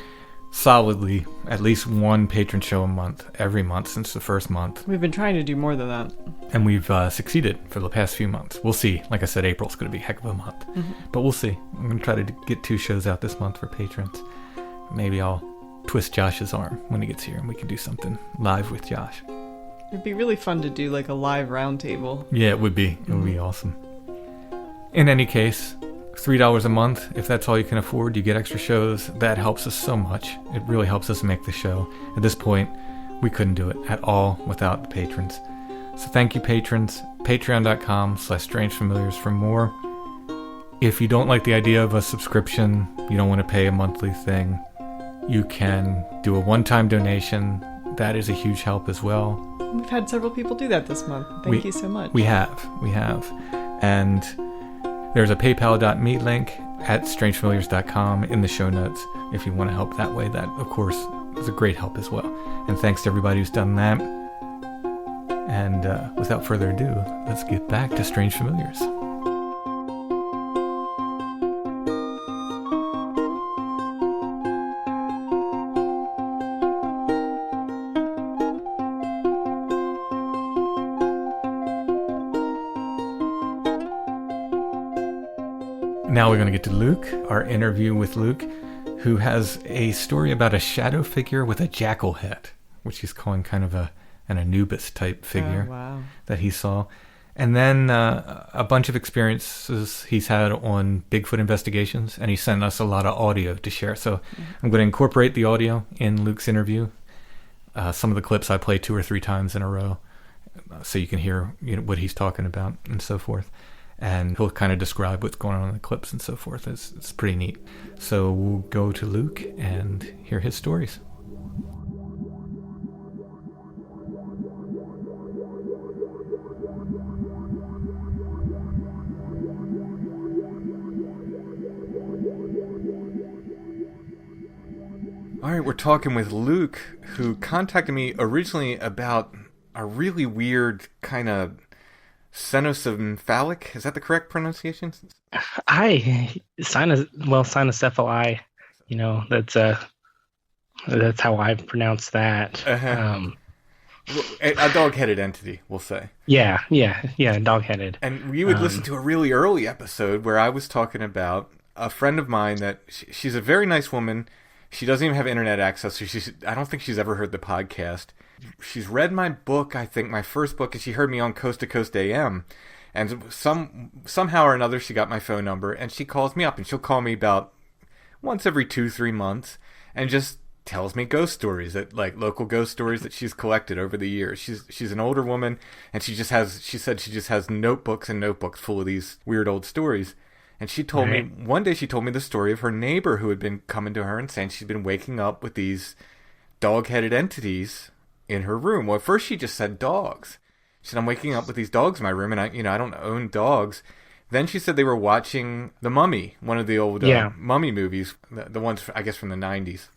solidly at least 1 patron show a month, every month since the first month. We've been trying to do more than that. And we've succeeded for the past few months. We'll see. Like I said, April's going to be a heck of a month. Mm-hmm. But we'll see. I'm going to try to get 2 shows out this month for patrons. Maybe I'll twist Josh's arm when he gets here and we can do something live with Josh. It'd be really fun to do a live roundtable. Yeah, it would be. It would be awesome. In any case, $3 a month, if that's all you can afford, you get extra shows. That helps us so much. It really helps us make the show. At this point, we couldn't do it at all without the patrons. So thank you, patrons. Patreon.com/strangefamiliars for more. If you don't like the idea of a subscription, you don't want to pay a monthly thing, you can do a one-time donation. That is a huge help as well. We've had several people do that this month. Thank you so much. We have. And there's a paypal.me link at strangefamiliars.com in the show notes if you want to help that way. That, of course, is a great help as well. And thanks to everybody who's done that. And without further ado, let's get back to Strange Familiars. Now we're going to get to Luke, our interview with Luke, who has a story about a shadow figure with a jackal head, which he's calling kind of an Anubis type figure that he saw. And then a bunch of experiences he's had on Bigfoot investigations, and he sent us a lot of audio to share. So I'm going to incorporate the audio in Luke's interview. Some of the clips I play 2 or 3 times in a row, so you can hear what he's talking about and so forth. And he'll kind of describe what's going on in the clips and so forth. It's pretty neat. So we'll go to Luke and hear his stories. All right, we're talking with Luke, who contacted me originally about a really weird kind of cynocephalic. Is that the correct pronunciation? Cynocephaly. That's how I pronounce that. A dog-headed entity, we'll say. Yeah, dog-headed. And we would listen to a really early episode where I was talking about a friend of mine that she's a very nice woman. She doesn't even have internet access, so I don't think she's ever heard the podcast. She's read my book, I think, my first book, and she heard me on Coast to Coast AM. And somehow or another, she got my phone number, and she calls me up, and she'll call me about once every 2-3 months, and just tells me ghost stories, local ghost stories that she's collected over the years. She's an older woman, and she said she just has notebooks and notebooks full of these weird old stories. And she told me, one day she told me the story of her neighbor who had been coming to her and saying she'd been waking up with these dog-headed entities in her room. Well, at first she just said dogs. She said, I'm waking up with these dogs in my room, and I don't own dogs. Then she said they were watching The Mummy, one of the old mummy movies, the ones, I guess, from the 90s.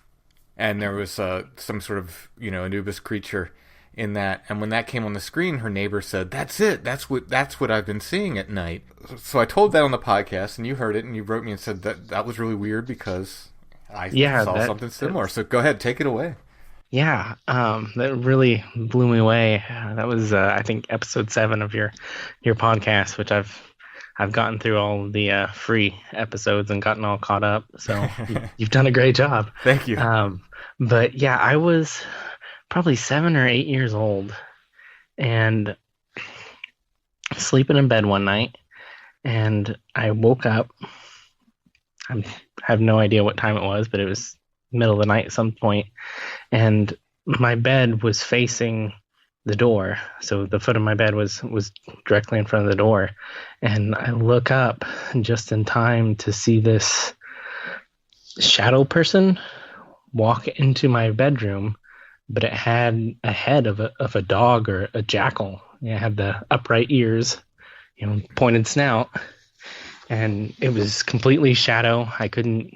And there was some sort of, Anubis creature in that. And when that came on the screen, her neighbor said, that's it. That's what I've been seeing at night. So I told that on the podcast, and you heard it, and you wrote me and said that was really weird because I saw something similar. So go ahead, take it away. Yeah, that really blew me away. That was, I think, episode 7 of your podcast, which I've gotten through all the free episodes and gotten all caught up. So you've done a great job. Thank you. But yeah, I was probably 7 or 8 years old and sleeping in bed one night, and I woke up. I have no idea what time it was, but it was middle of the night at some point, and my bed was facing the door, so the foot of my bed was directly in front of the door, and I look up just in time to see this shadow person walk into my bedroom but it had a head of a dog or a jackal. It had the upright ears, pointed snout, and it was completely shadow. I couldn't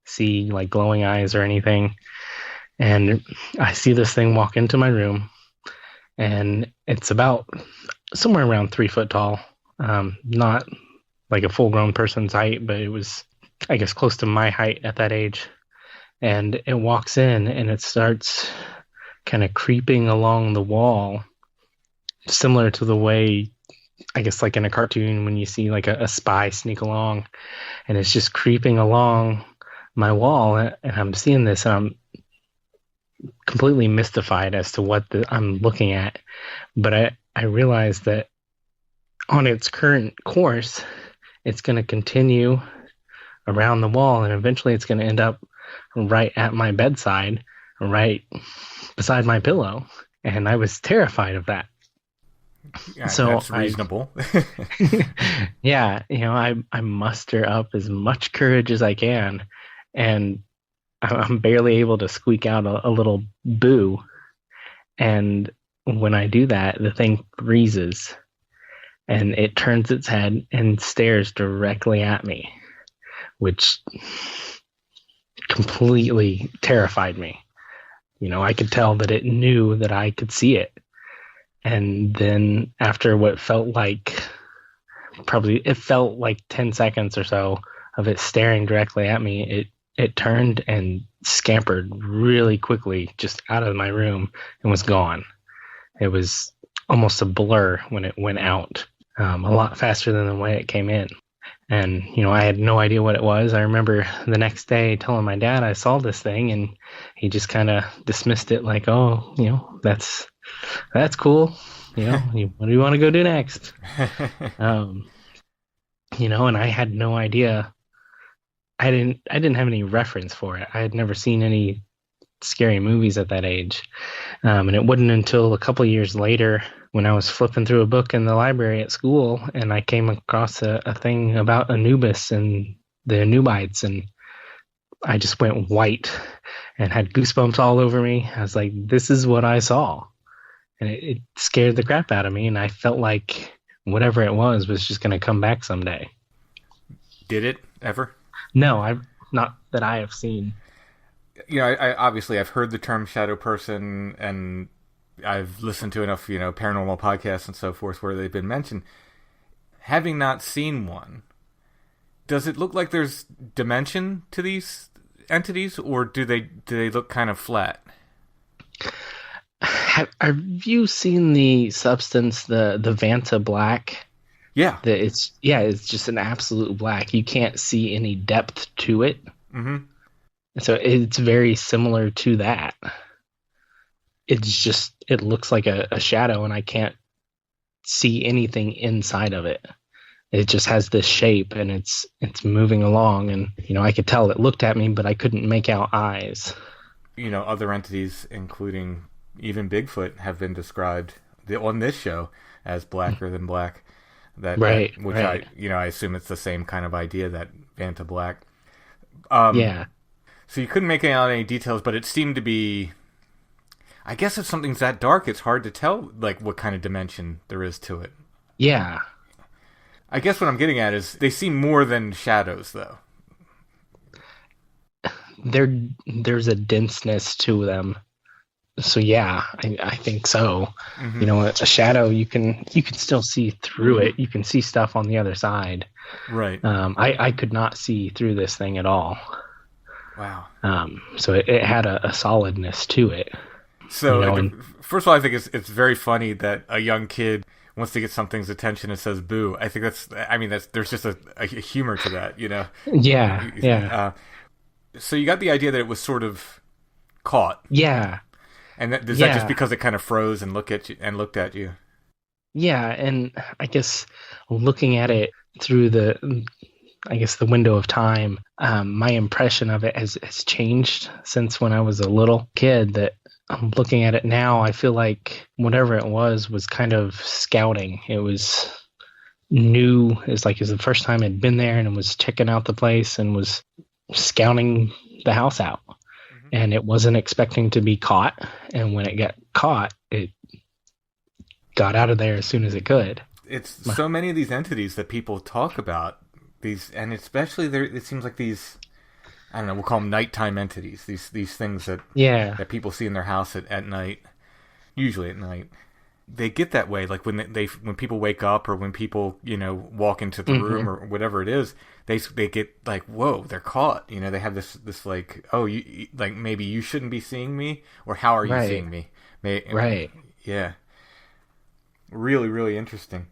see like glowing eyes or anything. And I see this thing walk into my room, and it's about somewhere around 3 foot tall. Not like a full-grown person's height, but it was, I guess, close to my height at that age. And it walks in, and it starts kind of creeping along the wall, similar to the way, I guess, like in a cartoon when you see like a spy sneak along, and it's just creeping along my wall, and I'm seeing this, and I'm completely mystified as to what I'm looking at. But I realized that on its current course, it's going to continue around the wall, and eventually it's going to end up right at my bedside, right beside my pillow. And I was terrified of that. Yeah, so that's reasonable. Yeah, I muster up as much courage as I can, and I'm barely able to squeak out a little boo. And when I do that, the thing freezes, and it turns its head and stares directly at me, which completely terrified me. I could tell that it knew that I could see it. And then after what felt like, it felt like 10 seconds or so of it staring directly at me, it turned and scampered really quickly just out of my room and was gone. It was almost a blur when it went out, a lot faster than the way it came in. And, I had no idea what it was. I remember the next day telling my dad I saw this thing, and he just kind of dismissed it like, oh, that's cool. What do you want to go do next? And I had no idea. I didn't have any reference for it. I had never seen any scary movies at that age. And it wasn't until a couple years later when I was flipping through a book in the library at school, and I came across a thing about Anubis and the Anubites, and I just went white and had goosebumps all over me. I was like, this is what I saw. And it scared the crap out of me, and I felt like whatever it was just going to come back someday. Did it ever? No, I've not that I have seen. I obviously I've heard the term shadow person, and I've listened to enough, paranormal podcasts and so forth where they've been mentioned. Having not seen one, does it look like there's dimension to these entities, or do they look kind of flat? Have you seen the substance, the Vanta black? Yeah. It's just an absolute black. You can't see any depth to it. Mm-hmm. So it's very similar to that. It looks like a shadow, and I can't see anything inside of it. It just has this shape, and it's moving along, and I could tell it looked at me, but I couldn't make out eyes. Other entities, including even Bigfoot, have been described on this show as blacker than black. Which right. I assume it's the same kind of idea, that Vanta black. Yeah. So you couldn't make out any details, but it seemed to be, I guess if something's that dark, it's hard to tell like what kind of dimension there is to it. Yeah. I guess what I'm getting at is they seem more than shadows, though. There's a denseness to them. So yeah, I think so. Mm-hmm. A shadow, you can still see through it. You can see stuff on the other side. Right. I could not see through this thing at all. Wow. So it had a solidness to it. So first of all, I think it's very funny that a young kid wants to get something's attention and says boo. I think there's just a humor to that, Yeah. Yeah. So you got the idea that it was sort of caught. Yeah. And is that just because it kind of froze and looked at you? Yeah, and I guess looking at it through the window of time, my impression of it has changed since when I was a little kid. That I'm looking at it now, I feel like whatever it was kind of scouting. It was new. It's like it was the first time I'd been there, and it was checking out the place and was scouting the house out. Mm-hmm. and it wasn't expecting to be caught. And when it got caught, it got out of there as soon as it could. It's so many of these entities that people talk about, these, and especially there, it seems like these, I don't know, we'll call them nighttime entities. These things that that people see in their house at night, usually at night. They get that way, like when when people wake up, or when people walk into the room, or whatever it is, they get like, whoa, they're caught. They have this like, oh, you, like, maybe you shouldn't be seeing me, or how are you seeing me? Right. Yeah. Really, really interesting.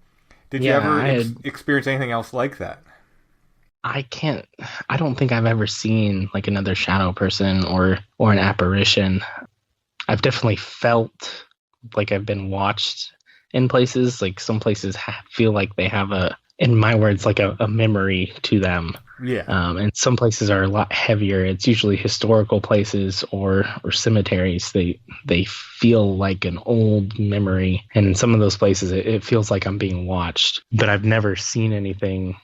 Did you ever experience anything else like that? I don't think I've ever seen like another shadow person or an apparition. I've definitely felt like I've been watched in places. Like some places feel like they have in my words, like a memory to them. Yeah. And some places are a lot heavier. It's usually historical places or cemeteries. They feel like an old memory. And in some of those places, it feels like I'm being watched. But I've never seen anything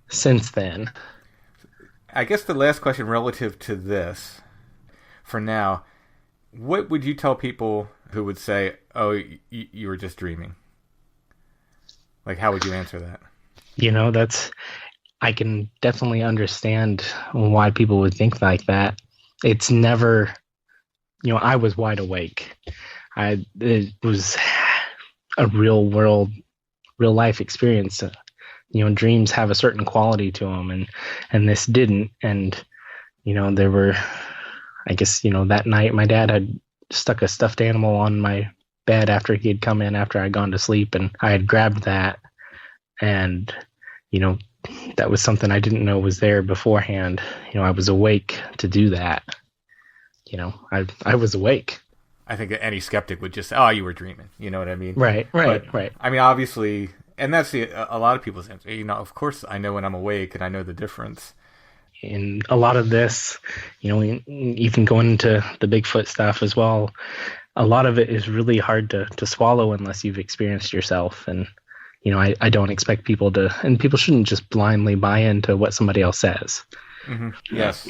since then. I guess the last question relative to this, for now, what would you tell people who would say, oh, you were just dreaming? Like, how would you answer that? I can definitely understand why people would think like that. It's never, I was wide awake. It was a real life experience. Dreams have a certain quality to them, and this didn't. And, there were, I guess, that night my dad had stuck a stuffed animal on my bed after he had come in after I'd gone to sleep, and I had grabbed that, and, that was something I didn't know was there beforehand. I was awake to do that. I was awake. I think that any skeptic would just say, oh, you were dreaming. You know what I mean? Right. I mean, obviously, and that's a lot of people's answer. Of course I know when I'm awake, and I know the difference. And a lot of this, even going into the Bigfoot stuff as well, a lot of it is really hard to swallow unless you've experienced yourself. And, I don't expect people to, and people shouldn't just blindly buy into what somebody else says. Mm-hmm. Yes.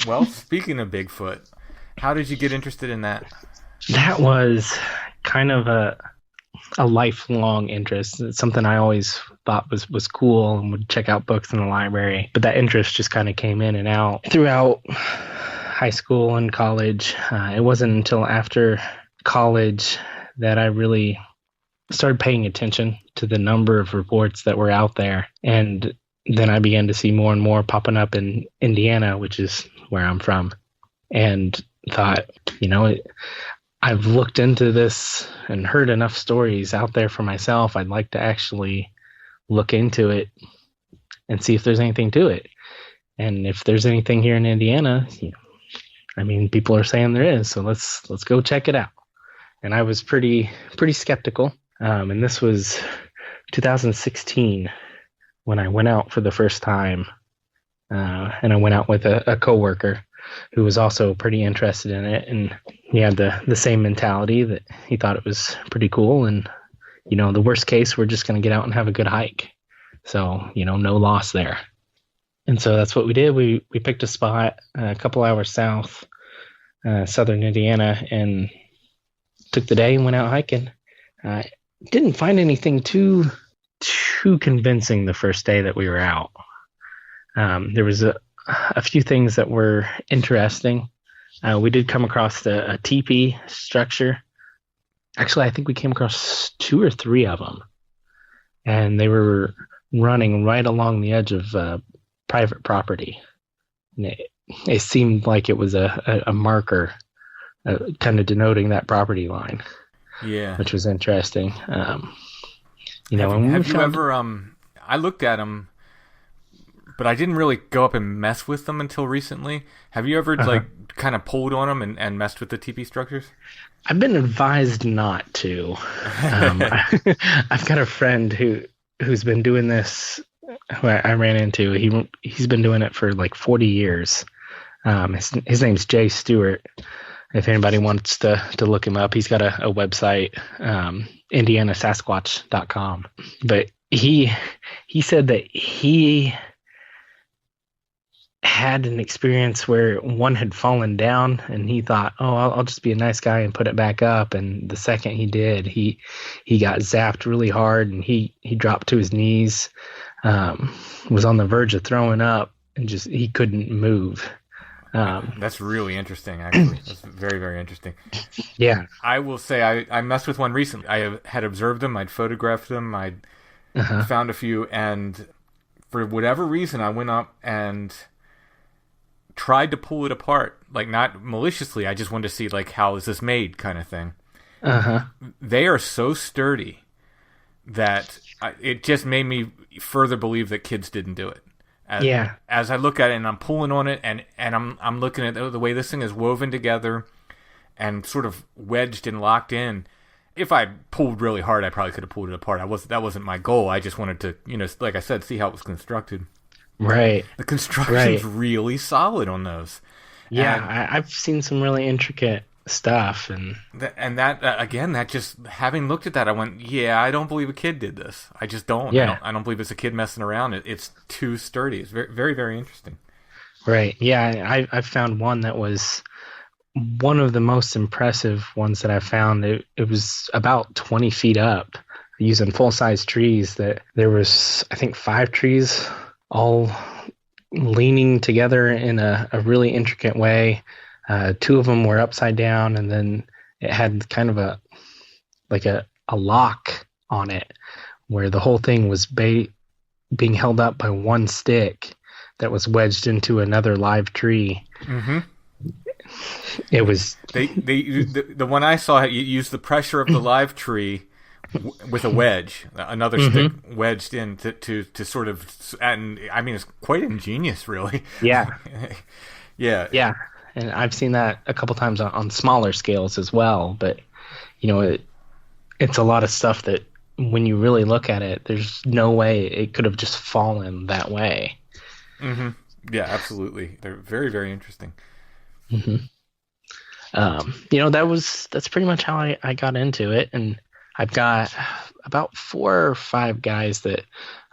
Well, speaking of Bigfoot, how did you get interested in that? That was kind of a lifelong interest. It's something I always thought was cool and would check out books in the library. But that interest just kind of came in and out throughout high school and college. It wasn't until after college that I really started paying attention to the number of reports that were out there. And then I began to see more and more popping up in Indiana, which is where I'm from, and thought, I've looked into this and heard enough stories out there for myself. I'd like to actually look into it and see if there's anything to it. And if there's anything here in Indiana, people are saying there is, so let's go check it out. And I was pretty skeptical. And this was 2016 when I went out for the first time. And I went out with a coworker who was also pretty interested in it, and he had the same mentality that he thought it was pretty cool. And the worst case, we're just going to get out and have a good hike, so no loss there. And so that's what we did. We picked a spot a couple hours south, southern Indiana, and took the day and went out hiking. Didn't find anything too convincing the first day that we were out. There was a few things that were interesting. We did come across a teepee structure. Actually, I think we came across 2 or 3 of them, and they were running right along the edge of private property. And it seemed like it was a marker, kind of denoting that property line. Yeah, which was interesting. Have you ever? I looked at them, but I didn't really go up and mess with them until recently. Have you ever kind of pulled on them and messed with the teepee structures? I've been advised not to. I've got a friend who's been doing this. Who I ran into. He's been doing it for like 40 years. His name's Jay Stewart. If anybody wants to look him up, he's got a website, indianasasquatch.com. But he said that he had an experience where one had fallen down, and he thought, "Oh, I'll just be a nice guy and put it back up." And the second he did, he got zapped really hard, and he dropped to his knees, was on the verge of throwing up, and just he couldn't move. That's really interesting, actually. That's very, very interesting. Yeah. I will say I messed with one recently. had observed them. I'd photographed them. I'd found a few, and for whatever reason, I went up and tried to pull it apart. Like, not maliciously. I just wanted to see, like, how is this made kind of thing. They are so sturdy that it just made me further believe that kids didn't do it. As I look at it and I'm pulling on it and I'm looking at the way this thing is woven together and sort of wedged and locked in. If I pulled really hard, I probably could have pulled it apart. That wasn't my goal. I just wanted to, like I said, see how it was constructed. Right. The construction's really solid on those. Yeah, I've seen some really intricate stuff, and that again, that just having looked at that, I went, yeah, I don't believe a kid did this. I just don't. Yeah. I don't believe it's a kid messing around. It's too sturdy. It's very, very, very interesting. Right. Yeah, I found one that was one of the most impressive ones that I found. It was about 20 feet up, using full-size trees. That there was, I think, 5 trees all leaning together in a really intricate way. 2 of them were upside down, and then it had kind of a lock on it, where the whole thing was being held up by one stick that was wedged into another live tree. Mm-hmm. It was the one I saw used the pressure of the live tree with a wedge, another stick wedged in to sort of, and I mean, it's quite ingenious, really. Yeah. Yeah. And I've seen that a couple times on smaller scales as well. But, it's a lot of stuff that when you really look at it, there's no way it could have just fallen that way. Mm-hmm. Yeah, absolutely. They're very, very interesting. Mm-hmm. That's pretty much how I got into it. And I've got about 4 or 5 guys that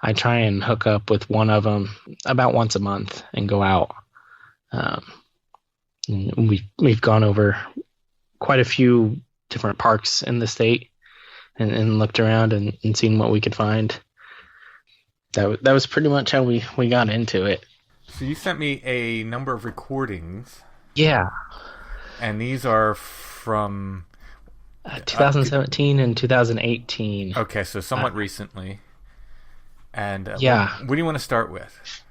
I try and hook up with one of them about once a month and go out. We've gone over quite a few different parks in the state and looked around and seen what we could find. That was pretty much how we got into it. So you sent me a number of recordings. Yeah. And these are from 2017 and 2018. Okay, so somewhat recently. And what do you want to start with?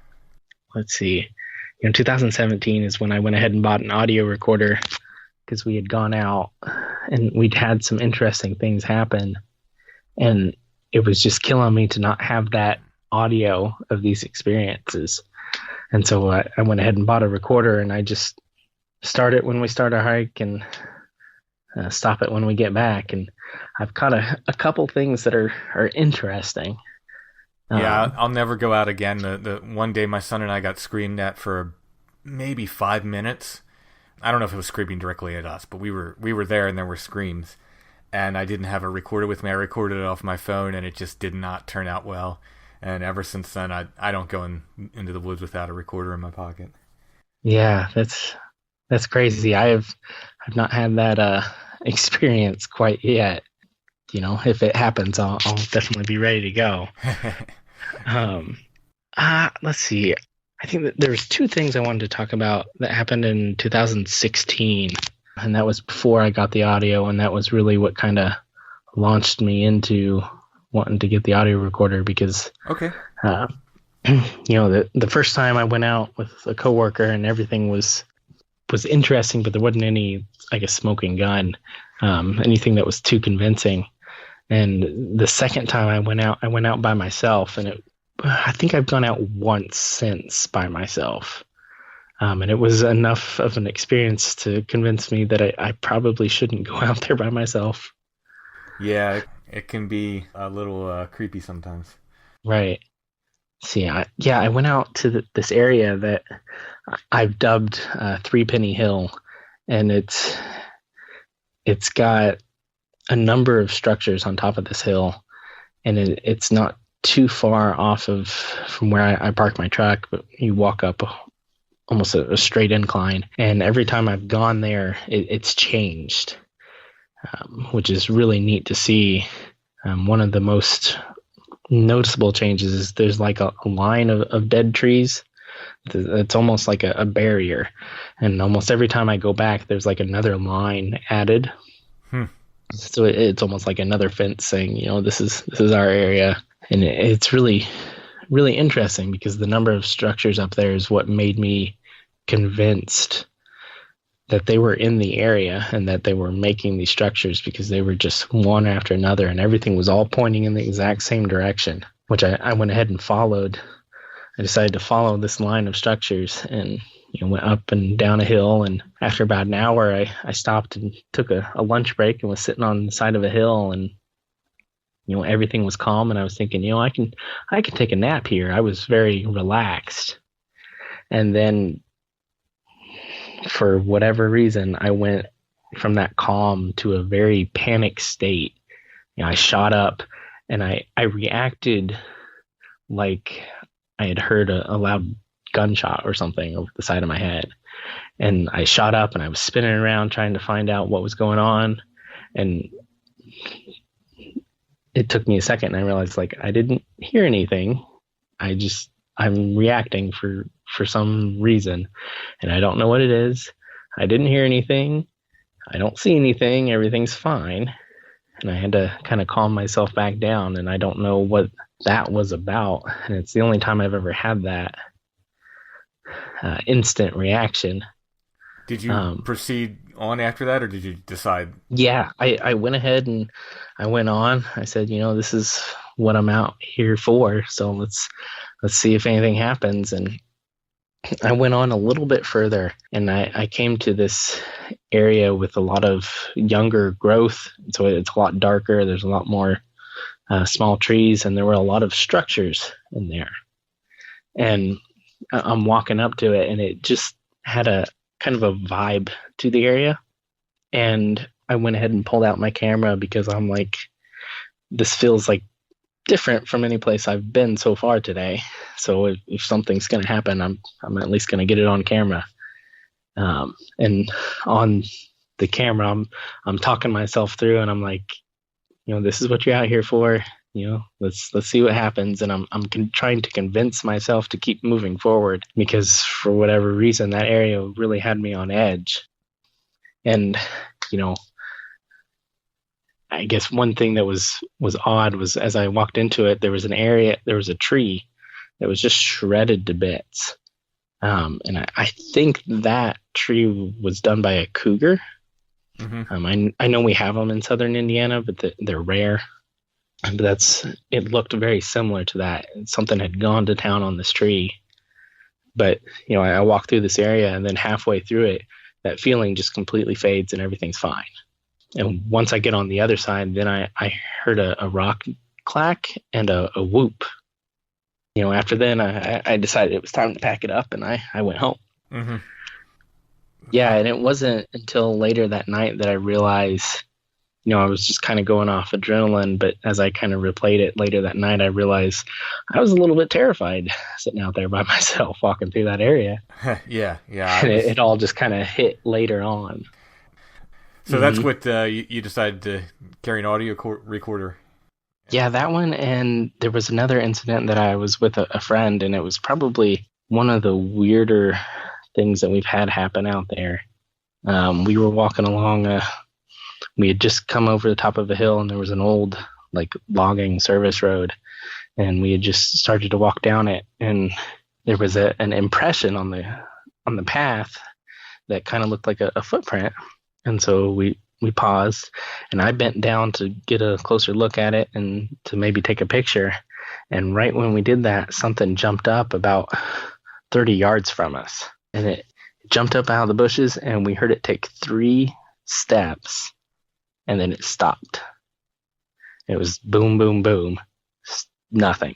Let's see. 2017 is when I went ahead and bought an audio recorder, because we had gone out and we'd had some interesting things happen, and it was just killing me to not have that audio of these experiences. And so I went ahead and bought a recorder, and I just start it when we start our hike and stop it when we get back. And I've caught a couple things that are interesting. Yeah, I'll never go out again. The one day my son and I got screamed at for maybe 5 minutes. I don't know if it was screaming directly at us, but we were there and there were screams. And I didn't have a recorder with me. I recorded it off my phone, and it just did not turn out well. And ever since then, I don't go into the woods without a recorder in my pocket. Yeah, that's crazy. I've not had that experience quite yet. If it happens, I'll definitely be ready to go. Let's see. I think that there's 2 things I wanted to talk about that happened in 2016, and that was before I got the audio, and that was really what kind of launched me into wanting to get the audio recorder, because the first time I went out with a coworker and everything was interesting, but there wasn't any, I guess, smoking gun, anything that was too convincing. And the second time I went out by myself, and I think I've gone out once since by myself. And it was enough of an experience to convince me that I probably shouldn't go out there by myself. Yeah, it can be a little creepy sometimes. Right. See, I went out to this area that I've dubbed Threepenny Hill, and it's got a number of structures on top of this hill, and it's not too far off from where I park my truck, but you walk up almost a straight incline. And every time I've gone there, it's changed, which is really neat to see. One of the most noticeable changes is there's like a line of dead trees. It's almost like a barrier. And almost every time I go back, there's like another line added. So it's almost like another fence saying, this is our area. And it's really, really interesting because the number of structures up there is what made me convinced that they were in the area and that they were making these structures, because they were just one after another and everything was all pointing in the exact same direction, which I went ahead and followed. I decided to follow this line of structures and went up and down a hill. And after about an hour, I stopped and took a lunch break and was sitting on the side of a hill, and everything was calm. And I was thinking, I can take a nap here. I was very relaxed. And then for whatever reason, I went from that calm to a very panic state. I shot up and I reacted like I had heard a loud gunshot or something over the side of my head. And I shot up and I was spinning around trying to find out what was going on. And it took me a second and I realized I didn't hear anything. I'm reacting for some reason and I don't know what it is. I didn't hear anything. I don't see anything. Everything's fine. And I had to kind of calm myself back down, and I don't know what that was about. And it's the only time I've ever had that instant reaction. Did you proceed on after that, or did you decide? Yeah, I went ahead and I went on. I said, this is what I'm out here for. So let's see if anything happens. And I went on a little bit further, and I came to this area with a lot of younger growth. So it's a lot darker. There's a lot more small trees, and there were a lot of structures in there. And I'm walking up to it, and it just had a kind of a vibe to the area. And I went ahead and pulled out my camera because I'm like, this feels like different from any place I've been so far today. So if something's going to happen, I'm at least going to get it on camera. And on the camera, I'm talking myself through, and I'm like, this is what you're out here for. Let's see what happens. And I'm trying to convince myself to keep moving forward, because for whatever reason, that area really had me on edge. And, I guess one thing that was odd was, as I walked into it, there was a tree that was just shredded to bits. And I think that tree was done by a cougar. Mm-hmm. I know we have them in southern Indiana, but they're rare. But it looked very similar to that. Something had gone to town on this tree. But, I walked through this area, and then halfway through it, that feeling just completely fades and everything's fine. And once I get on the other side, then I heard a rock clack and a whoop. After then, I decided it was time to pack it up, and I went home. Mm-hmm. Yeah, and it wasn't until later that night that I realized, I was just kind of going off adrenaline. But as I kind of replayed it later that night, I realized I was a little bit terrified sitting out there by myself walking through that area. Yeah. And it all just kind of hit later on. So that's what you decided to carry an audio recorder. Yeah, that one. And there was another incident that I was with a friend, and it was probably one of the weirder things that we've had happen out there. We were walking along. We had just come over the top of a hill, and there was an old logging service road, and we had just started to walk down it, and there was an impression on the path that kind of looked like a footprint. And so we paused, and I bent down to get a closer look at it and to maybe take a picture. And right when we did that, something jumped up about 30 yards from us, and it jumped up out of the bushes, and we heard it take 3 steps, and then it stopped. It was boom, boom, boom, nothing.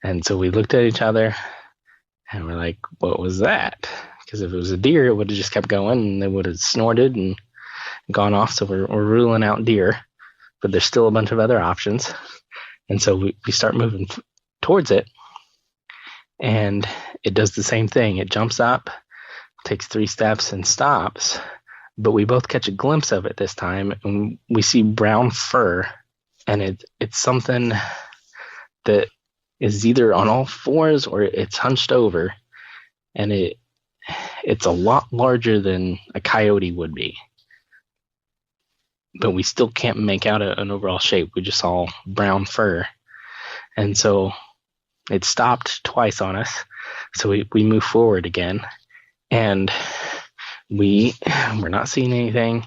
And so we looked at each other, and we're like, what was that? Because if it was a deer, it would have just kept going, and they would have snorted and gone off. So we're ruling out deer, but there's still a bunch of other options. And so we start moving towards it. and it does the same thing. It jumps up, takes 3 steps, and stops. But we both catch a glimpse of it this time, and we see brown fur, and it's something that is either on all fours or it's hunched over, and it's a lot larger than a coyote would be. But we still can't make out an overall shape. We just saw brown fur. And so it stopped twice on us. So we move forward again, and we're not seeing anything.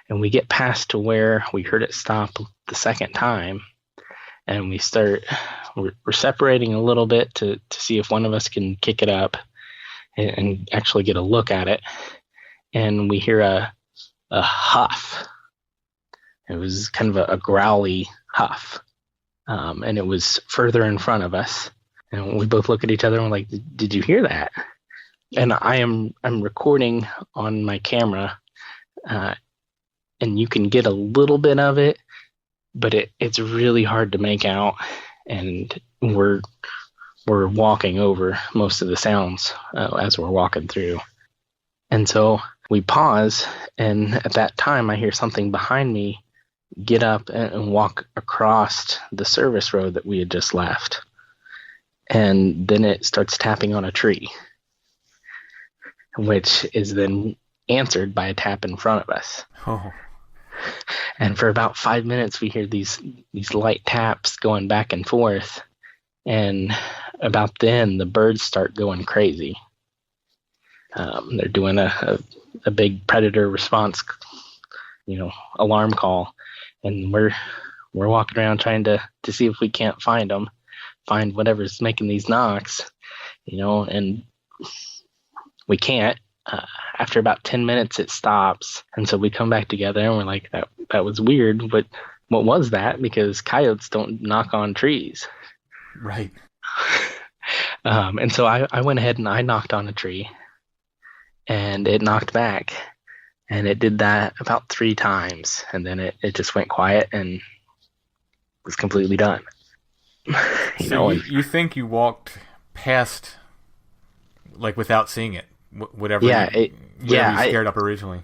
And we get past to where we heard it stop the second time, and we're separating a little bit to see if one of us can kick it up and actually get a look at it. And we hear a huff. It was kind of a growly huff. And it was further in front of us. And we both look at each other and we're like, did you hear that? And I'm recording on my camera, and you can get a little bit of it, but it's really hard to make out. And we're walking over most of the sounds as we're walking through. And so we pause, and at that time I hear something behind me get up and walk across the service road that we had just left. And then it starts tapping on a tree, which is then answered by a tap in front of us. Oh. And for about 5 minutes, we hear these light taps going back and forth. And about then, the birds start going crazy. They're doing a big predator response, alarm call. And we're walking around trying to see if we can't find them, find whatever's making these knocks, and we can't. After about 10 minutes, it stops. And so we come back together and we're like, that was weird, but what was that? Because coyotes don't knock on trees. Right. And so I went ahead and I knocked on a tree, and it knocked back. And it did that about 3 times. And then it just went quiet and was completely done. You think you walked past, like, without seeing it? Whatever you scared up originally.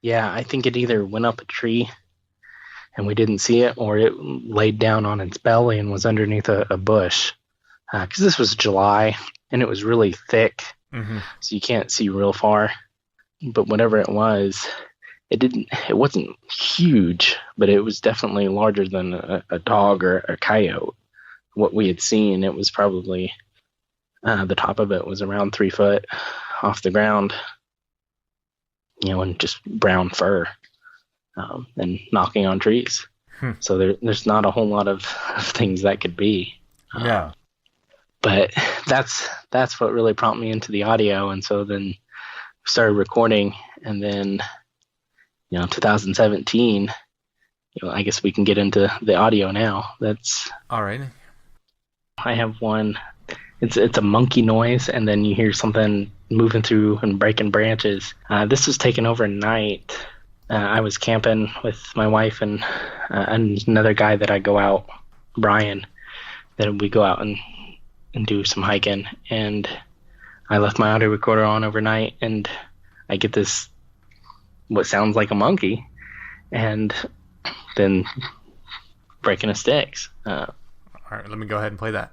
Yeah, I think it either went up a tree and we didn't see it, or it laid down on its belly and was underneath a bush. Because this was July and it was really thick, so you can't see real far. But whatever it was, it wasn't huge, but it was definitely larger than a dog or a coyote. What we had seen, it was probably the top of it was around 3 foot off the ground, and just brown fur, and knocking on trees. So there's not a whole lot of things that could be. Yeah. But that's what really prompted me into the audio. And so then we started recording, and then, 2017, I guess we can get into the audio now. That's all right. I have one. It's a monkey noise, and then you hear something moving through and breaking branches. This was taken overnight. I was camping with my wife and another guy that I go out, Brian. Then we go out and do some hiking, and I left my audio recorder on overnight, and I get this what sounds like a monkey, and then breaking of sticks. All right, let me go ahead and play that.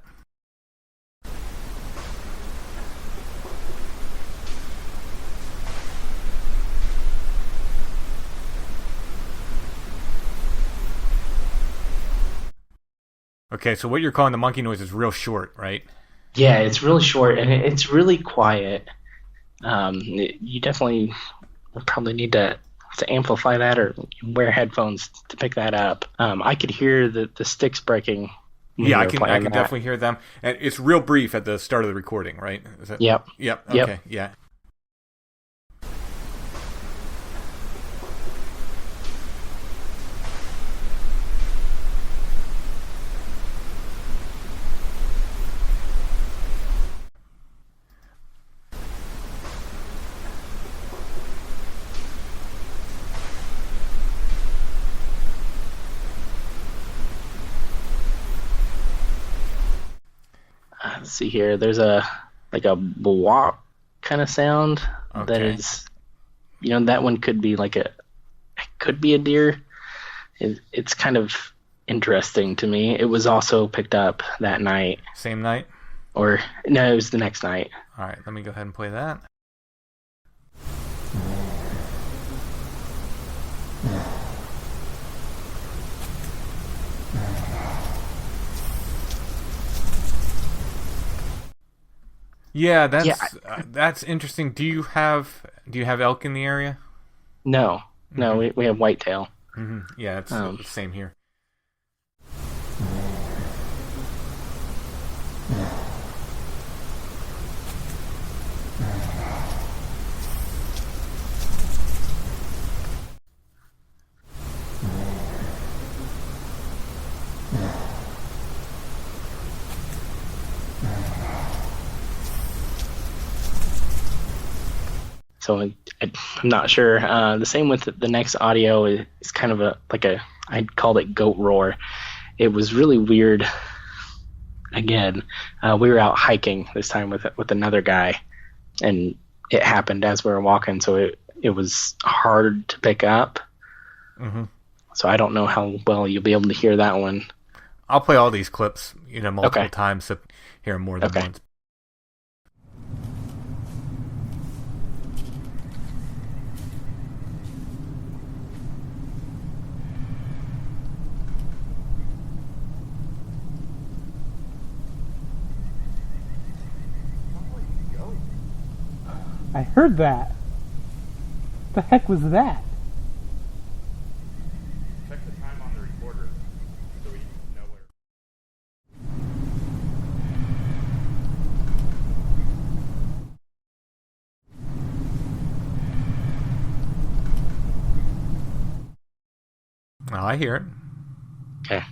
Okay, so what you're calling the monkey noise is real short, right? Yeah, it's really short, and it's really quiet. You definitely probably need to amplify that or wear headphones to pick that up. I could hear the sticks breaking. Yeah, I can definitely hear them. And it's real brief at the start of the recording, right? Is that... Yep. Okay, yep. Yeah. let's see here. There's a walk kind of sound that Okay. is, that one could be it could be a deer. It's kind of interesting to me. It was also picked up that night. Same night? Or, no, it was the next night. All right, let me go ahead and play that. Yeah, that's interesting. Do you have elk in the area? No, we have whitetail. Mm-hmm. Yeah, it's the same here. So I'm not sure. The same with the next audio is kind of I called it goat roar. It was really weird. Again, we were out hiking this time with another guy, and it happened as we were walking, so it was hard to pick up. Mm-hmm. So I don't know how well you'll be able to hear that one. I'll play all these clips, multiple times to hear them more than once. I heard that. The heck was that? Check the time on the recorder so we know where. Well, I hear it. Okay.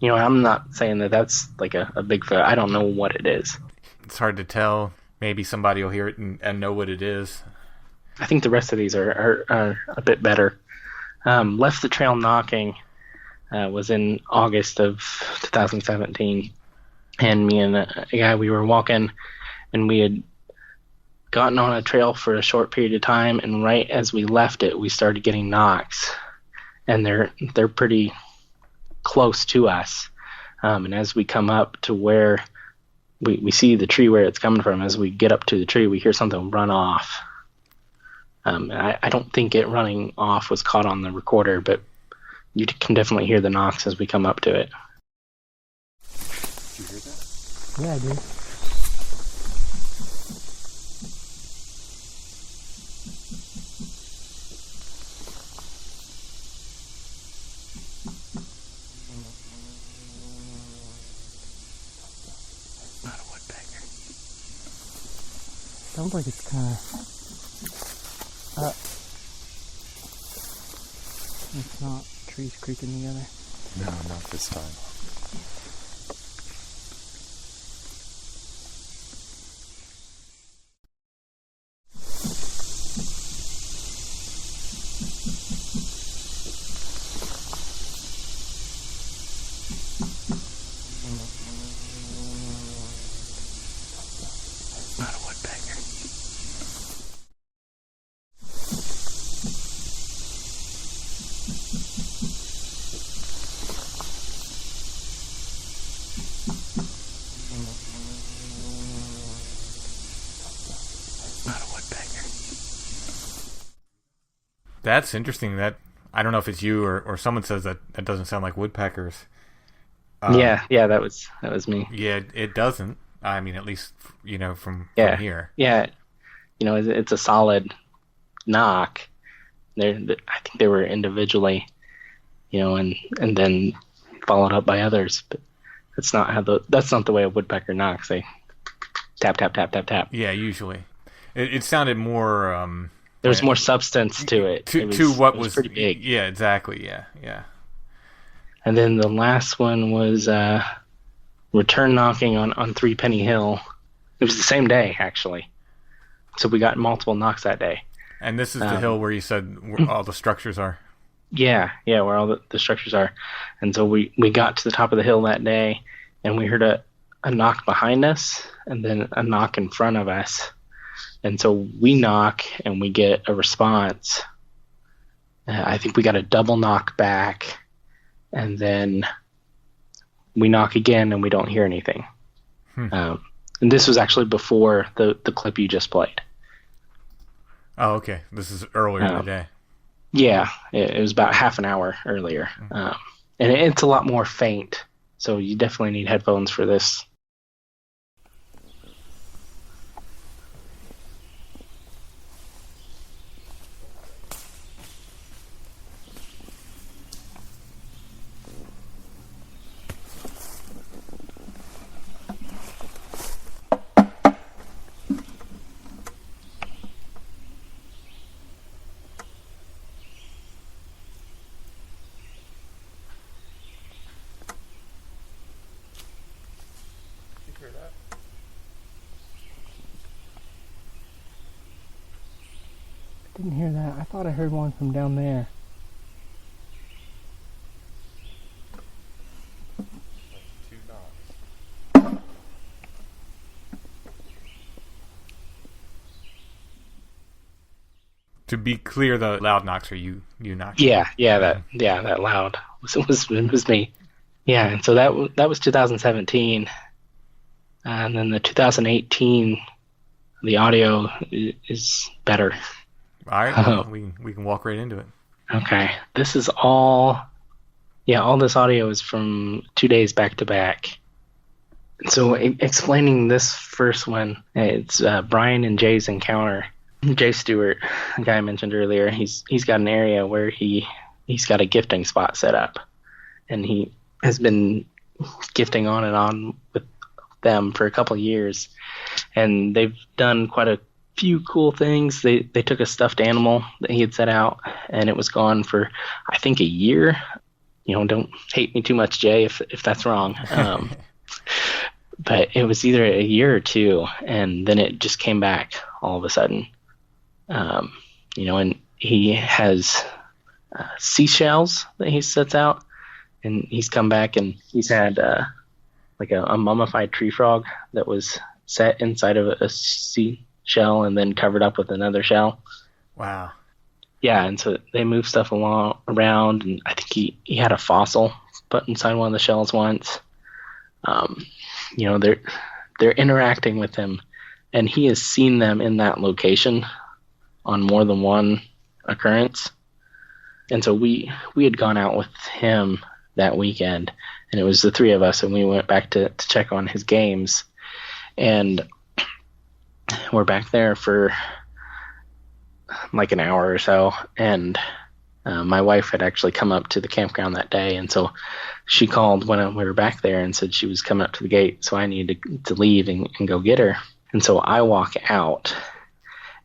I'm not saying that that's like a Bigfoot. I don't know what it is. It's hard to tell. Maybe somebody will hear it and know what it is. I think the rest of these are a bit better. Left the Trail Knocking was in August of 2017. And me and a guy, we were walking, and we had gotten on a trail for a short period of time, and right as we left it, we started getting knocks. And they're pretty close to us. And as we come up to where we see the tree where it's coming from, as we get up to the tree, we hear something run off. I don't think it running off was caught on the recorder, but you can definitely hear the knocks as we come up to it. Did you hear that? Yeah, I did. Not a woodpecker. Sounds like it's kind of... it's not trees creaking together. No, not this time. Not a woodpecker. Not a woodpecker. That's interesting. That I don't know if it's you or someone says that doesn't sound like woodpeckers. Yeah, that was me. Yeah, it doesn't. I mean, at least from here. Yeah, it's a solid knock. I think they were individually, and then followed up by others. But that's not the way a woodpecker knocks. They tap tap tap tap tap. Yeah, usually. It sounded more. There's more substance to it. To what was pretty big. Yeah, exactly. Yeah. And then the last one was return knocking on Threepenny Hill. It was the same day, actually. So we got multiple knocks that day. And this is the hill where you said all the structures are. Yeah, where all the structures are. And so we got to the top of the hill that day, and we heard a knock behind us and then a knock in front of us. And so we knock and we get a response. I think we got a double knock back, and then we knock again and we don't hear anything. And this was actually before the clip you just played. Oh, okay. This is earlier in the day. Yeah, it was about half an hour earlier. And it's a lot more faint, so you definitely need headphones for this. I didn't hear that. I thought I heard one from down there. To be clear, the loud knocks are you knocking. That loud was me. Yeah, and so that was 2017, and then the 2018, the audio is better. All right, we can walk right into it. Okay, this is all this audio is from 2 days back to back. So explaining this first one, it's Brian and Jay's encounter. Jay Stewart, the guy I mentioned earlier, he's got an area where he's got a gifting spot set up, and he has been gifting on and on with them for a couple of years, and they've done quite a few cool things. They took a stuffed animal that he had set out, and it was gone for I think a year. Don't hate me too much, Jay, if that's wrong. But it was either a year or two, and then it just came back all of a sudden. And he has seashells that he sets out, and he's come back and he's had like a mummified tree frog that was set inside of a seashell and then covered up with another shell. Wow. Yeah, and so they move stuff around, and I think he had a fossil put inside one of the shells once. They're interacting with him, and he has seen them in that location on more than one occurrence. And so we had gone out with him that weekend, and it was the three of us, and we went back to check on his games, and we're back there for like an hour or so, and my wife had actually come up to the campground that day, and so she called when we were back there and said she was coming up to the gate, so I needed to leave and go get her. And so I walk out,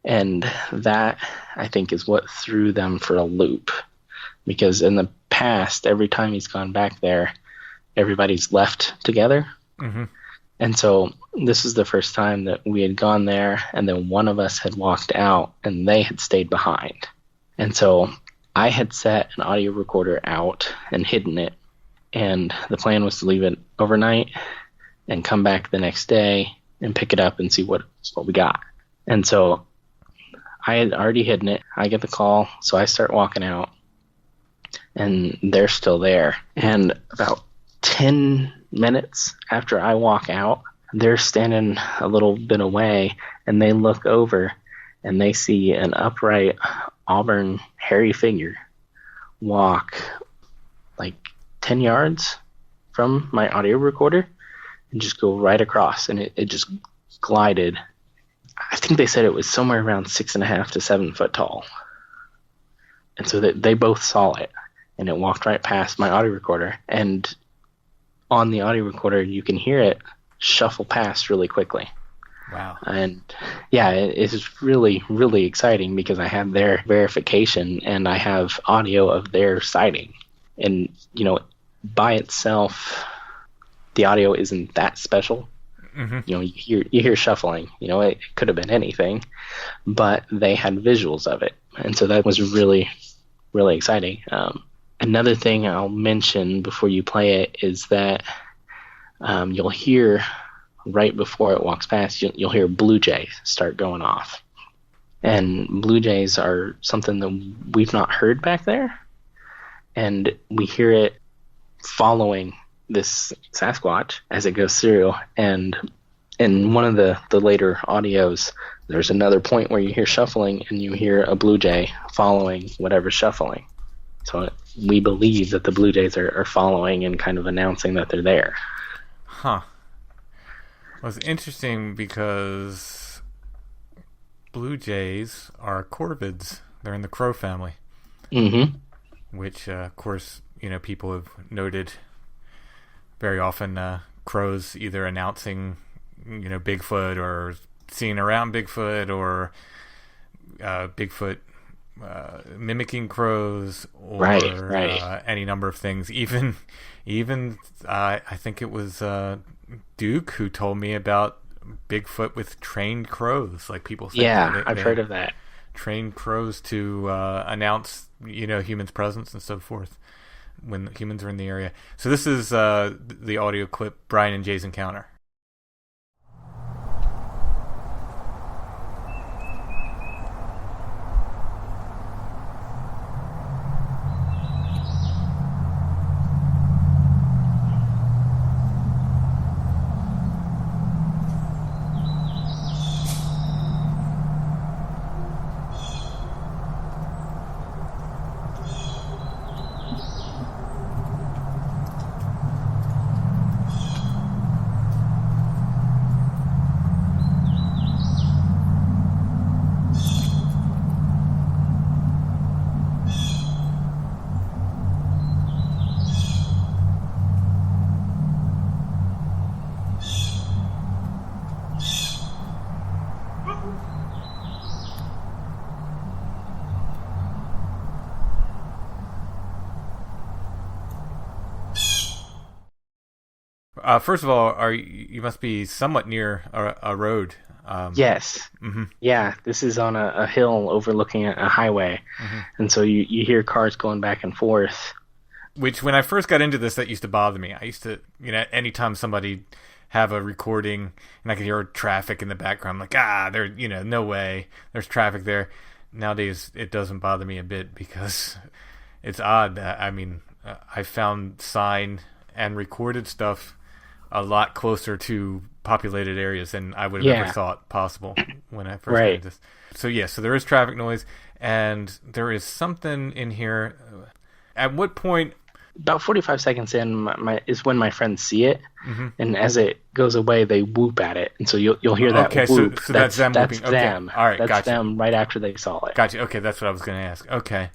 and that, I think, is what threw them for a loop, because in the past, every time he's gone back there, everybody's left together. Mm-hmm. And so this is the first time that we had gone there, and then one of us had walked out, and they had stayed behind. And so I had set an audio recorder out and hidden it, and the plan was to leave it overnight and come back the next day and pick it up and see what we got. And so I had already hidden it. I get the call, so I start walking out, and they're still there. And about 10 minutes after I walk out, they're standing a little bit away, and they look over, and they see an upright auburn hairy figure walk like 10 yards from my audio recorder and just go right across, and it just glided. I think they said it was somewhere around 6.5 to 7 foot tall. And so they both saw it, and it walked right past my audio recorder. And on the audio recorder, you can hear it shuffle past really quickly. Wow. And yeah, it is really, really exciting because I have their verification and I have audio of their sighting. And, by itself, the audio isn't that special. Mm-hmm. You hear shuffling. It could have been anything, but they had visuals of it, and so that was really, really exciting. Another thing I'll mention before you play it is that you'll hear right before it walks past, you'll hear blue jays start going off. And blue jays are something that we've not heard back there. And we hear it following this Sasquatch as it goes through. And in one of the later audios, there's another point where you hear shuffling and you hear a blue jay following whatever's shuffling. So we believe that the blue jays are following and kind of announcing that they're there. Huh. Well, it's interesting because blue jays are corvids. They're in the crow family. Mm-hmm. Which, of course, people have noted very often crows either announcing, Bigfoot or seeing around Bigfoot or Bigfoot mimicking crows or right. Any number of things. Even I think it was Duke who told me about Bigfoot with trained crows. Like people think I've heard of that. Trained crows to announce humans' presence and so forth when humans are in the area. So this is the audio clip, Brian and Jay's encounter. First of all, you must be somewhat near a road. Yes. Mm-hmm. Yeah, this is on a hill overlooking a highway. Mm-hmm. And so you hear cars going back and forth. Which, when I first got into this, that used to bother me. I used to, anytime somebody have a recording and I could hear traffic in the background, I'm like, there, no way, there's traffic there. Nowadays, it doesn't bother me a bit because it's odd. I found sign and recorded stuff a lot closer to populated areas than I would have ever thought possible when I first heard this. So there is traffic noise, and there is something in here. At what point? About 45 seconds in is when my friends see it, and as it goes away, they whoop at it, and so you'll hear that whoop. So that's them whooping. That's them. Okay. All right, that's them right after they saw it. Gotcha. Okay, that's what I was going to ask. Okay.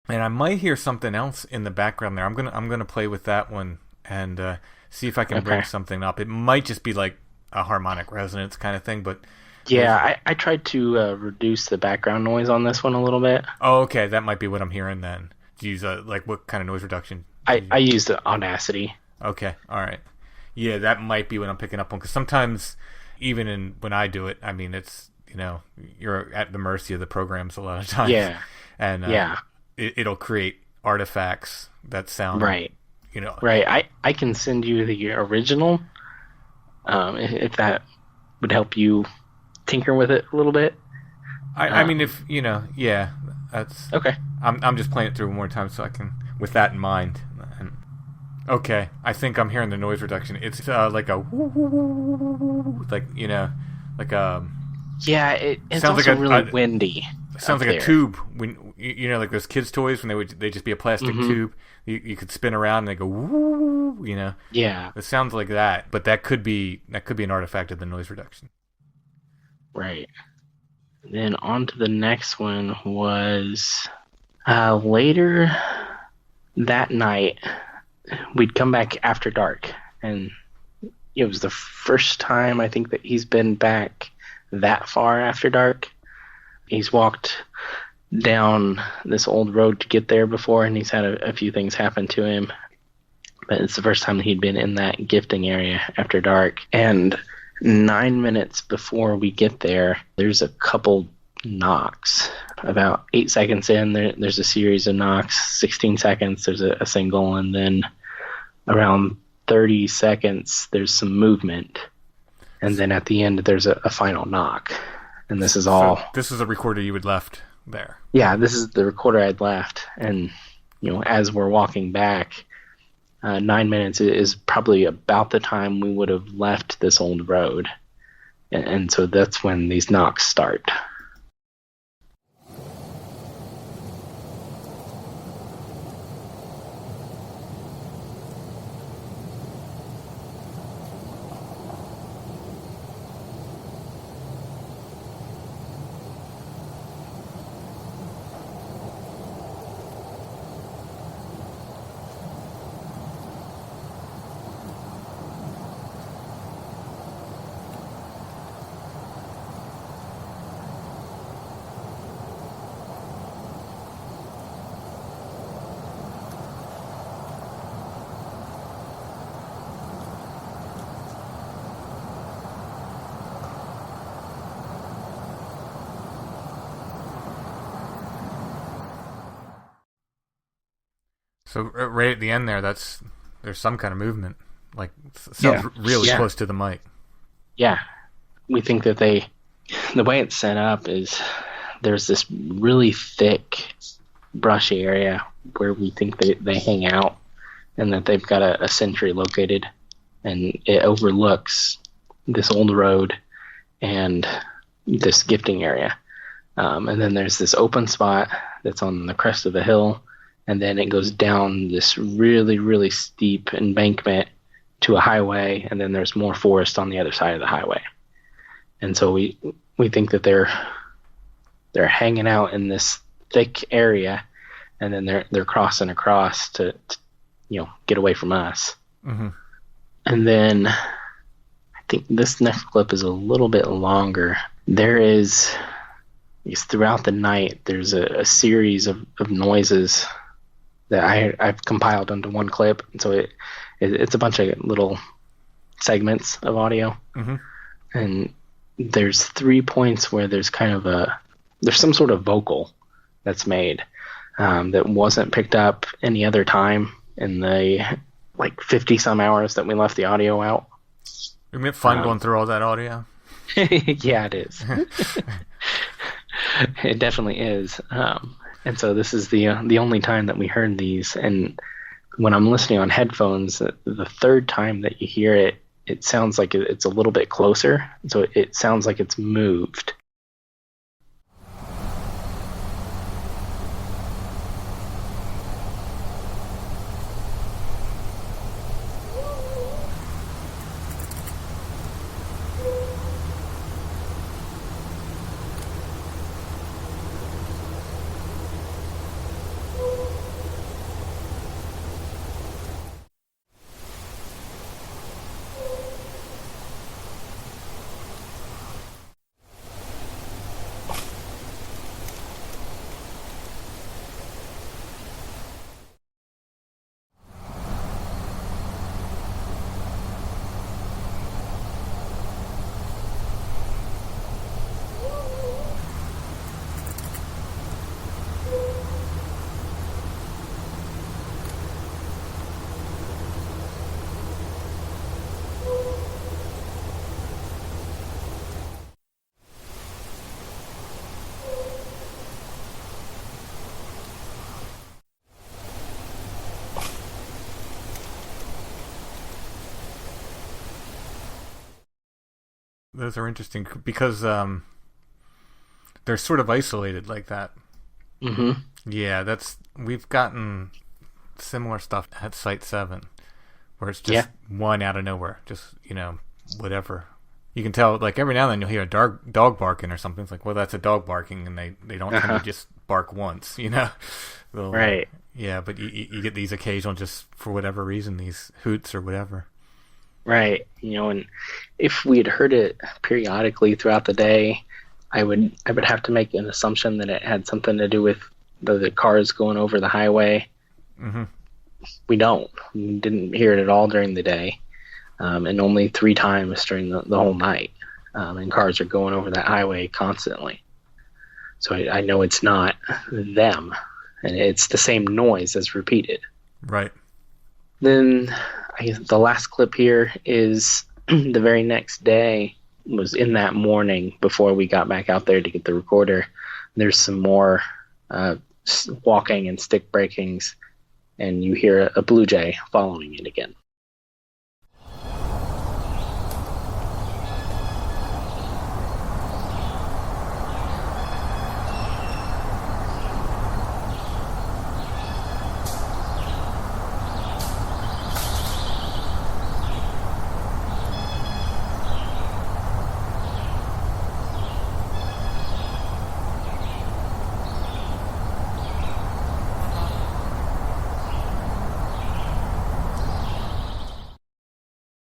And I might hear something else in the background there. I'm gonna play with that one and see if I can bring something up. It might just be like a harmonic resonance kind of thing, but I tried to reduce the background noise on this one a little bit. Oh, okay, that might be what I'm hearing then. Do you use what kind of noise reduction? I used Audacity. Okay, all right. Yeah, that might be what I'm picking up on, because sometimes even when I do it, it's you're at the mercy of the programs a lot of times. Yeah, and it'll create artifacts that sound right. Right. I can send you the original, if that would help you tinker with it a little bit. I mean, if that's okay. I'm just playing it through one more time so I can, with that in mind. And, okay, I think I'm hearing the noise reduction. It's like a woo, like like Yeah, it's sounds also like really windy. sounds up like a there. tube. When you know, like those kids' toys when they just be a plastic tube. You could spin around and they go woo. You know, Yeah, it sounds like that, but that could be an artifact of the noise reduction. right. Then on to the next one was later that night. We'd come back after dark, and it was the first time I think that he's been back that far after dark. He's walked down this old road to get there before, and he's had a few things happen to him. But it's the first time he'd been in that gifting area after dark. And 9 minutes before we get there, there's a couple knocks. About 8 seconds in, there's a series of knocks. 16 seconds, there's a single. And then around 30 seconds, there's some movement. And then at the end, there's a final knock. And this is all... So this is a recorder you had left there. Yeah, this is the recorder I'd left. And, as we're walking back, 9 minutes is probably about the time we would have left this old road. And so that's when these knocks start. So right at the end there, there's some kind of movement. Like sounds really close to the mic. Yeah, we think that the way it's set up is there's this really thick, brushy area where we think they hang out, and that they've got a sentry located, and it overlooks this old road and this gifting area. And then there's this open spot that's on the crest of the hill, and then it goes down this really, really steep embankment to a highway, and then there's more forest on the other side of the highway. And so we think that they're hanging out in this thick area, and then they're crossing across to get away from us. Mm-hmm. And then I think this next clip is a little bit longer. There is, throughout the night, there's a series of noises that I've compiled into one clip. And so it's a bunch of little segments of audio. Mm-hmm. And there's 3 points where there's kind of there's some sort of vocal that's made that wasn't picked up any other time in the 50 some hours that we left the audio out. Isn't it fun going through all that audio? Yeah, it is. It definitely is. And so this is the only time that we heard these. And when I'm listening on headphones, the third time that you hear it, it sounds like it's a little bit closer. So it sounds like it's moved. those are interesting because they're sort of isolated like that. Mm-hmm. Yeah, we've gotten similar stuff at Site 7, where it's just one out of nowhere, just, whatever. You can tell, like, every now and then you'll hear a dog barking or something. It's like, well, that's a dog barking, and they don't tend to just bark once, They'll, Right. Yeah, but you get these occasional, just for whatever reason, these hoots or whatever. Right. And if we had heard it periodically throughout the day, I would have to make an assumption that it had something to do with the cars going over the highway. Mm-hmm. We didn't hear it at all during the day, and only 3 times during the whole night. And cars are going over that highway constantly. So I know it's not them, and it's the same noise as repeated. Right. Then the last clip here is the very next day, was in that morning before we got back out there to get the recorder. There's some more walking and stick breakings, and you hear a blue jay following it again.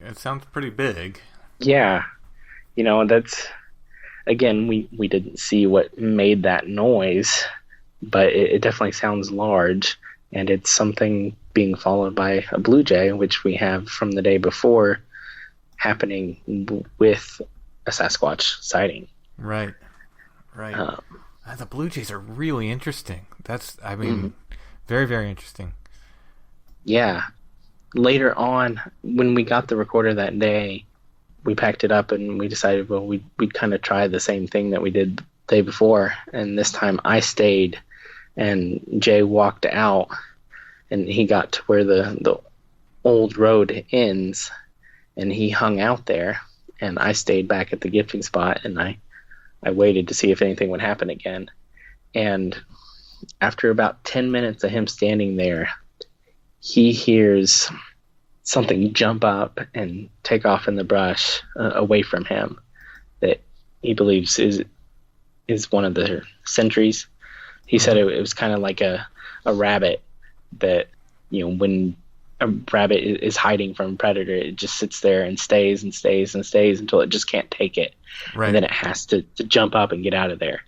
It sounds pretty big. Yeah, that's, again, we didn't see what made that noise, but it definitely sounds large, and it's something being followed by a blue jay, which we have from the day before happening with a Sasquatch sighting. Right. The blue jays are really interesting. Very, very interesting. Yeah. Later on, when we got the recorder that day, we packed it up and we decided, well, we'd kind of try the same thing that we did the day before. And this time I stayed, and Jay walked out, and he got to where the old road ends, and he hung out there, and I stayed back at the gifting spot, and I waited to see if anything would happen again. And after about 10 minutes of him standing there, he hears something jump up and take off in the brush away from him that he believes is one of the sentries. He said it was kind of like a rabbit that, when a rabbit is hiding from a predator, it just sits there and stays and stays and stays until it just can't take it. Right. And then it has to jump up and get out of there.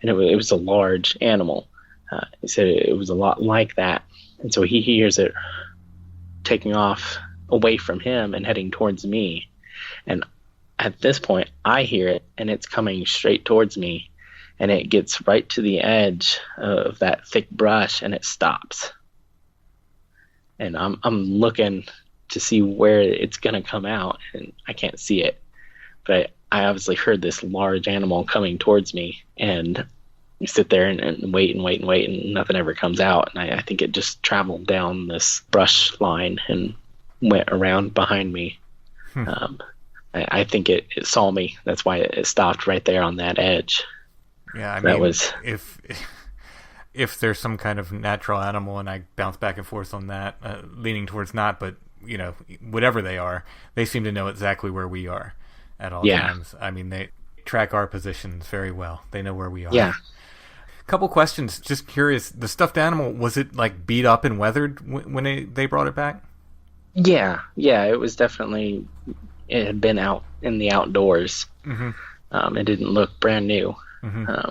And it was a large animal. He said it was a lot like that. And so he hears it taking off away from him and heading towards me. And at this point, I hear it, and it's coming straight towards me. And it gets right to the edge of that thick brush, and it stops. And I'm looking to see where it's going to come out, and I can't see it. But I obviously heard this large animal coming towards me, and you sit there and wait and wait and wait, and nothing ever comes out. And I think it just traveled down this brush line and went around behind me. I think it saw me. That's why it stopped right there on that edge. Yeah, if there's some kind of natural animal, and I bounce back and forth on that, leaning towards not, but whatever they are, they seem to know exactly where we are at all times. They track our positions very well. They know where we are. Yeah. Couple questions. Just curious. The stuffed animal, was it like beat up and weathered when they brought it back? Yeah. It was definitely. It had been out in the outdoors. Mm-hmm. It didn't look brand new. Mm-hmm.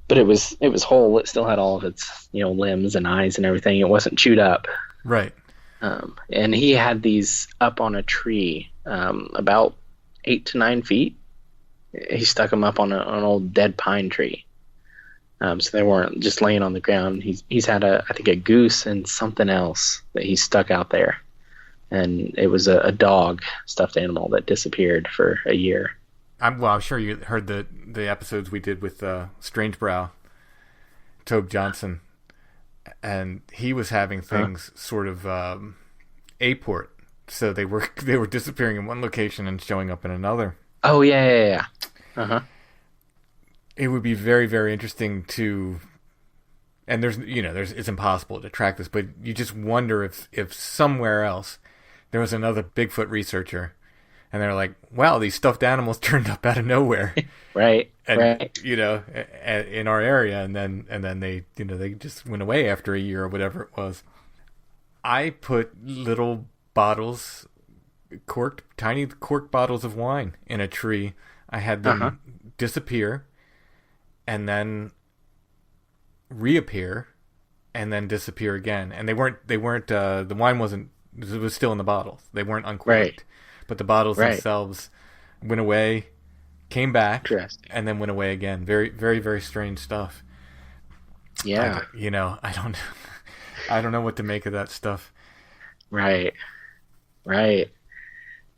But it was whole. It still had all of its limbs and eyes and everything. It wasn't chewed up. Right. And he had these up on a tree, about 8 to 9 feet. He stuck them up on an old dead pine tree. So they weren't just laying on the ground. He's had I think a goose and something else that he stuck out there. And it was a dog stuffed animal that disappeared for a year. I'm sure you heard the episodes we did with Strange Brow, Tobe Johnson, and he was having things sort of aport. So they were disappearing in one location and showing up in another. Oh, yeah. Uh-huh. It would be very, very interesting to, and it's impossible to track this, but you just wonder if somewhere else there was another Bigfoot researcher, and they're like, wow, these stuffed animals turned up out of nowhere. Right. In our area, and then they just went away after a year or whatever it was. I put little bottles, tiny corked bottles of wine in a tree. I had them disappear, and then reappear, and then disappear again. And they weren't. The wine wasn't. It was still in the bottles. They weren't uncorked, right. But the bottles themselves went away, came back, and then went away again. Very, very, very strange stuff. Yeah. I don't know what to make of that stuff. Right.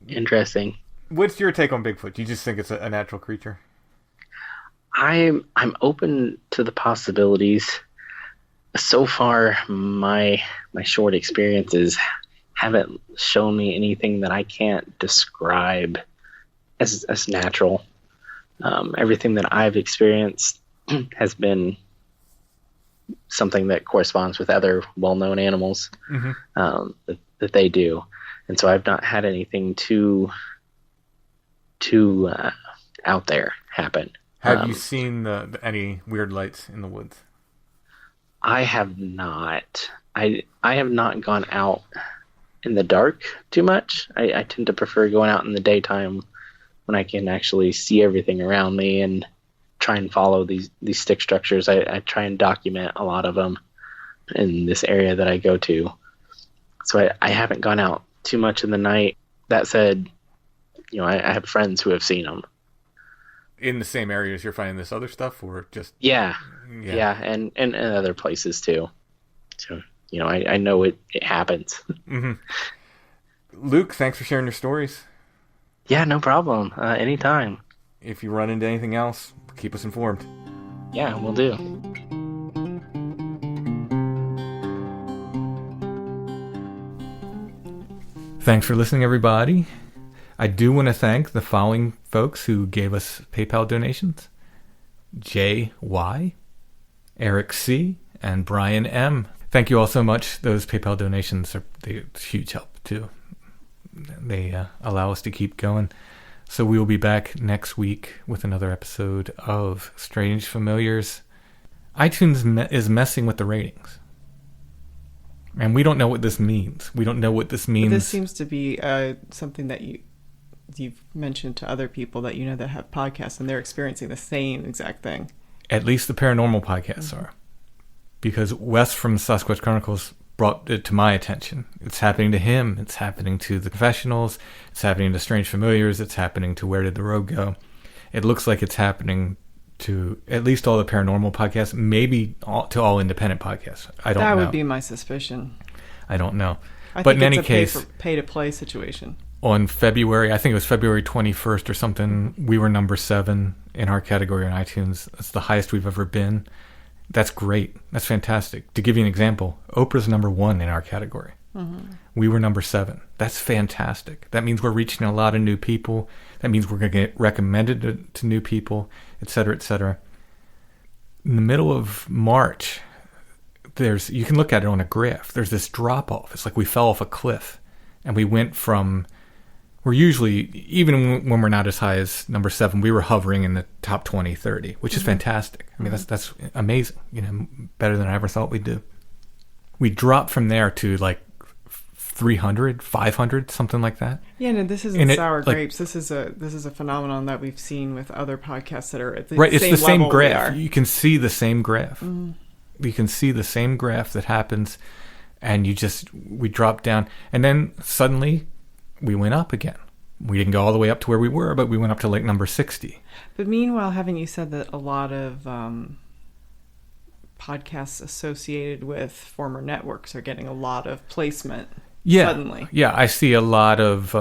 Interesting. What's your take on Bigfoot? Do you just think it's a natural creature? I'm open to the possibilities. So far, my short experiences haven't shown me anything that I can't describe as natural. Everything that I've experienced has been something that corresponds with other well-known animals that they do, and so I've not had anything too out there happen. Have you seen any weird lights in the woods? I have not. I have not gone out in the dark too much. I tend to prefer going out in the daytime when I can actually see everything around me and try and follow these stick structures. I try and document a lot of them in this area that I go to. So I haven't gone out too much in the night. That said, I have friends who have seen them. In the same areas you're finding this other stuff, or just... Yeah, and other places too. So, I know it happens. Mm-hmm. Luke, thanks for sharing your stories. Yeah, no problem. Anytime. If you run into anything else, keep us informed. Yeah, we'll do. Thanks for listening, everybody. I do want to thank the following folks who gave us PayPal donations: J.Y., Eric C., and Brian M. Thank you all so much. Those PayPal donations are huge help, too. They allow us to keep going. So we will be back next week with another episode of Strange Familiars. iTunes is messing with the ratings. And we don't know what this means. We don't know what this means. But this seems to be something that you've mentioned to other people that that have podcasts, and they're experiencing the same exact thing. At least the paranormal podcasts are. Because Wes from Sasquatch Chronicles brought it to my attention. It's happening to him. It's happening to the Confessionals. It's happening to Strange Familiars. It's happening to Where Did the Road Go? It looks like it's happening to at least all the paranormal podcasts, maybe to all independent podcasts. I don't know. That would be my suspicion. I don't know. But in any case, it's a pay-to-play situation. On February 21st or something, we were number 7 in our category on iTunes. That's the highest we've ever been. That's great. That's fantastic. To give you an example, Oprah's number 1 in our category. Mm-hmm. We were number 7. That's fantastic. That means we're reaching a lot of new people. That means we're going to get recommended to new people, et cetera, et cetera. In the middle of March, you can look at it on a graph. There's this drop-off. It's like we fell off a cliff. And we went from... We're usually, even when we're not as high as number 7, we were hovering in the top 20, 30, which is fantastic. I mean, that's amazing. Better than I ever thought we'd do. We dropped from there to like 300, 500, something like that. Yeah, no, this isn't sour grapes. This is a phenomenon that we've seen with other podcasts that are at the same level. Right, it's the same graph. You can see the same graph. You can see the same graph that happens, and we drop down, and then suddenly we went up again. We didn't go all the way up to where we were, but we went up to like number 60. But meanwhile, haven't you said that a lot of podcasts associated with former networks are getting a lot of placement suddenly? Yeah, I see a lot of,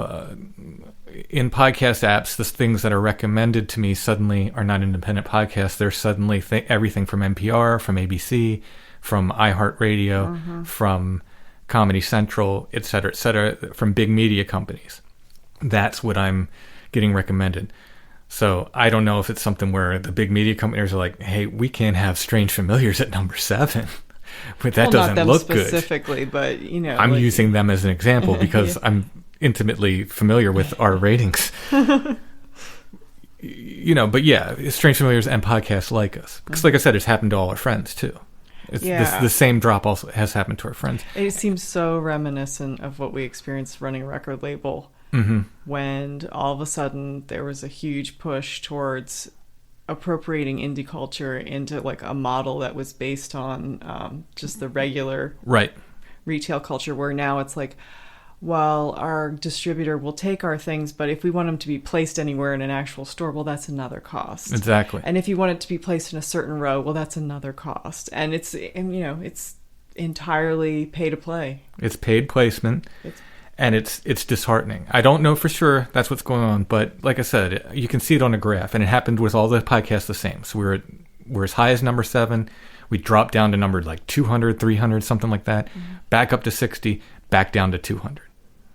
in podcast apps, the things that are recommended to me suddenly are not independent podcasts. They're suddenly everything from NPR, from ABC, from iHeartRadio, from Comedy Central, et cetera, from big media companies. That's what I'm getting recommended. So I don't know if it's something where the big media companies are like, hey, we can't have Strange Familiars at number 7. But that doesn't not them look good. specifically, but I'm using them as an example because I'm intimately familiar with our ratings. But yeah, Strange Familiars and podcasts like us. Because like I said, it's happened to all our friends too. The same drop also has happened to our friends. It seems so reminiscent of what we experienced running a record label. When all of a sudden there was a huge push towards appropriating indie culture into like a model that was based on just the regular retail culture, where now it's like, well, our distributor will take our things, but if we want them to be placed anywhere in an actual store, well, that's another cost. Exactly. And if you want it to be placed in a certain row, well, that's another cost. And it's entirely pay to play. It's paid placement. And it's disheartening. I don't know for sure that's what's going on, but like I said, you can see it on a graph, and it happened with all the podcasts the same. So we're as high as number 7. We dropped down to number like 200, 300, something like that. Back up to 60, back down to 200.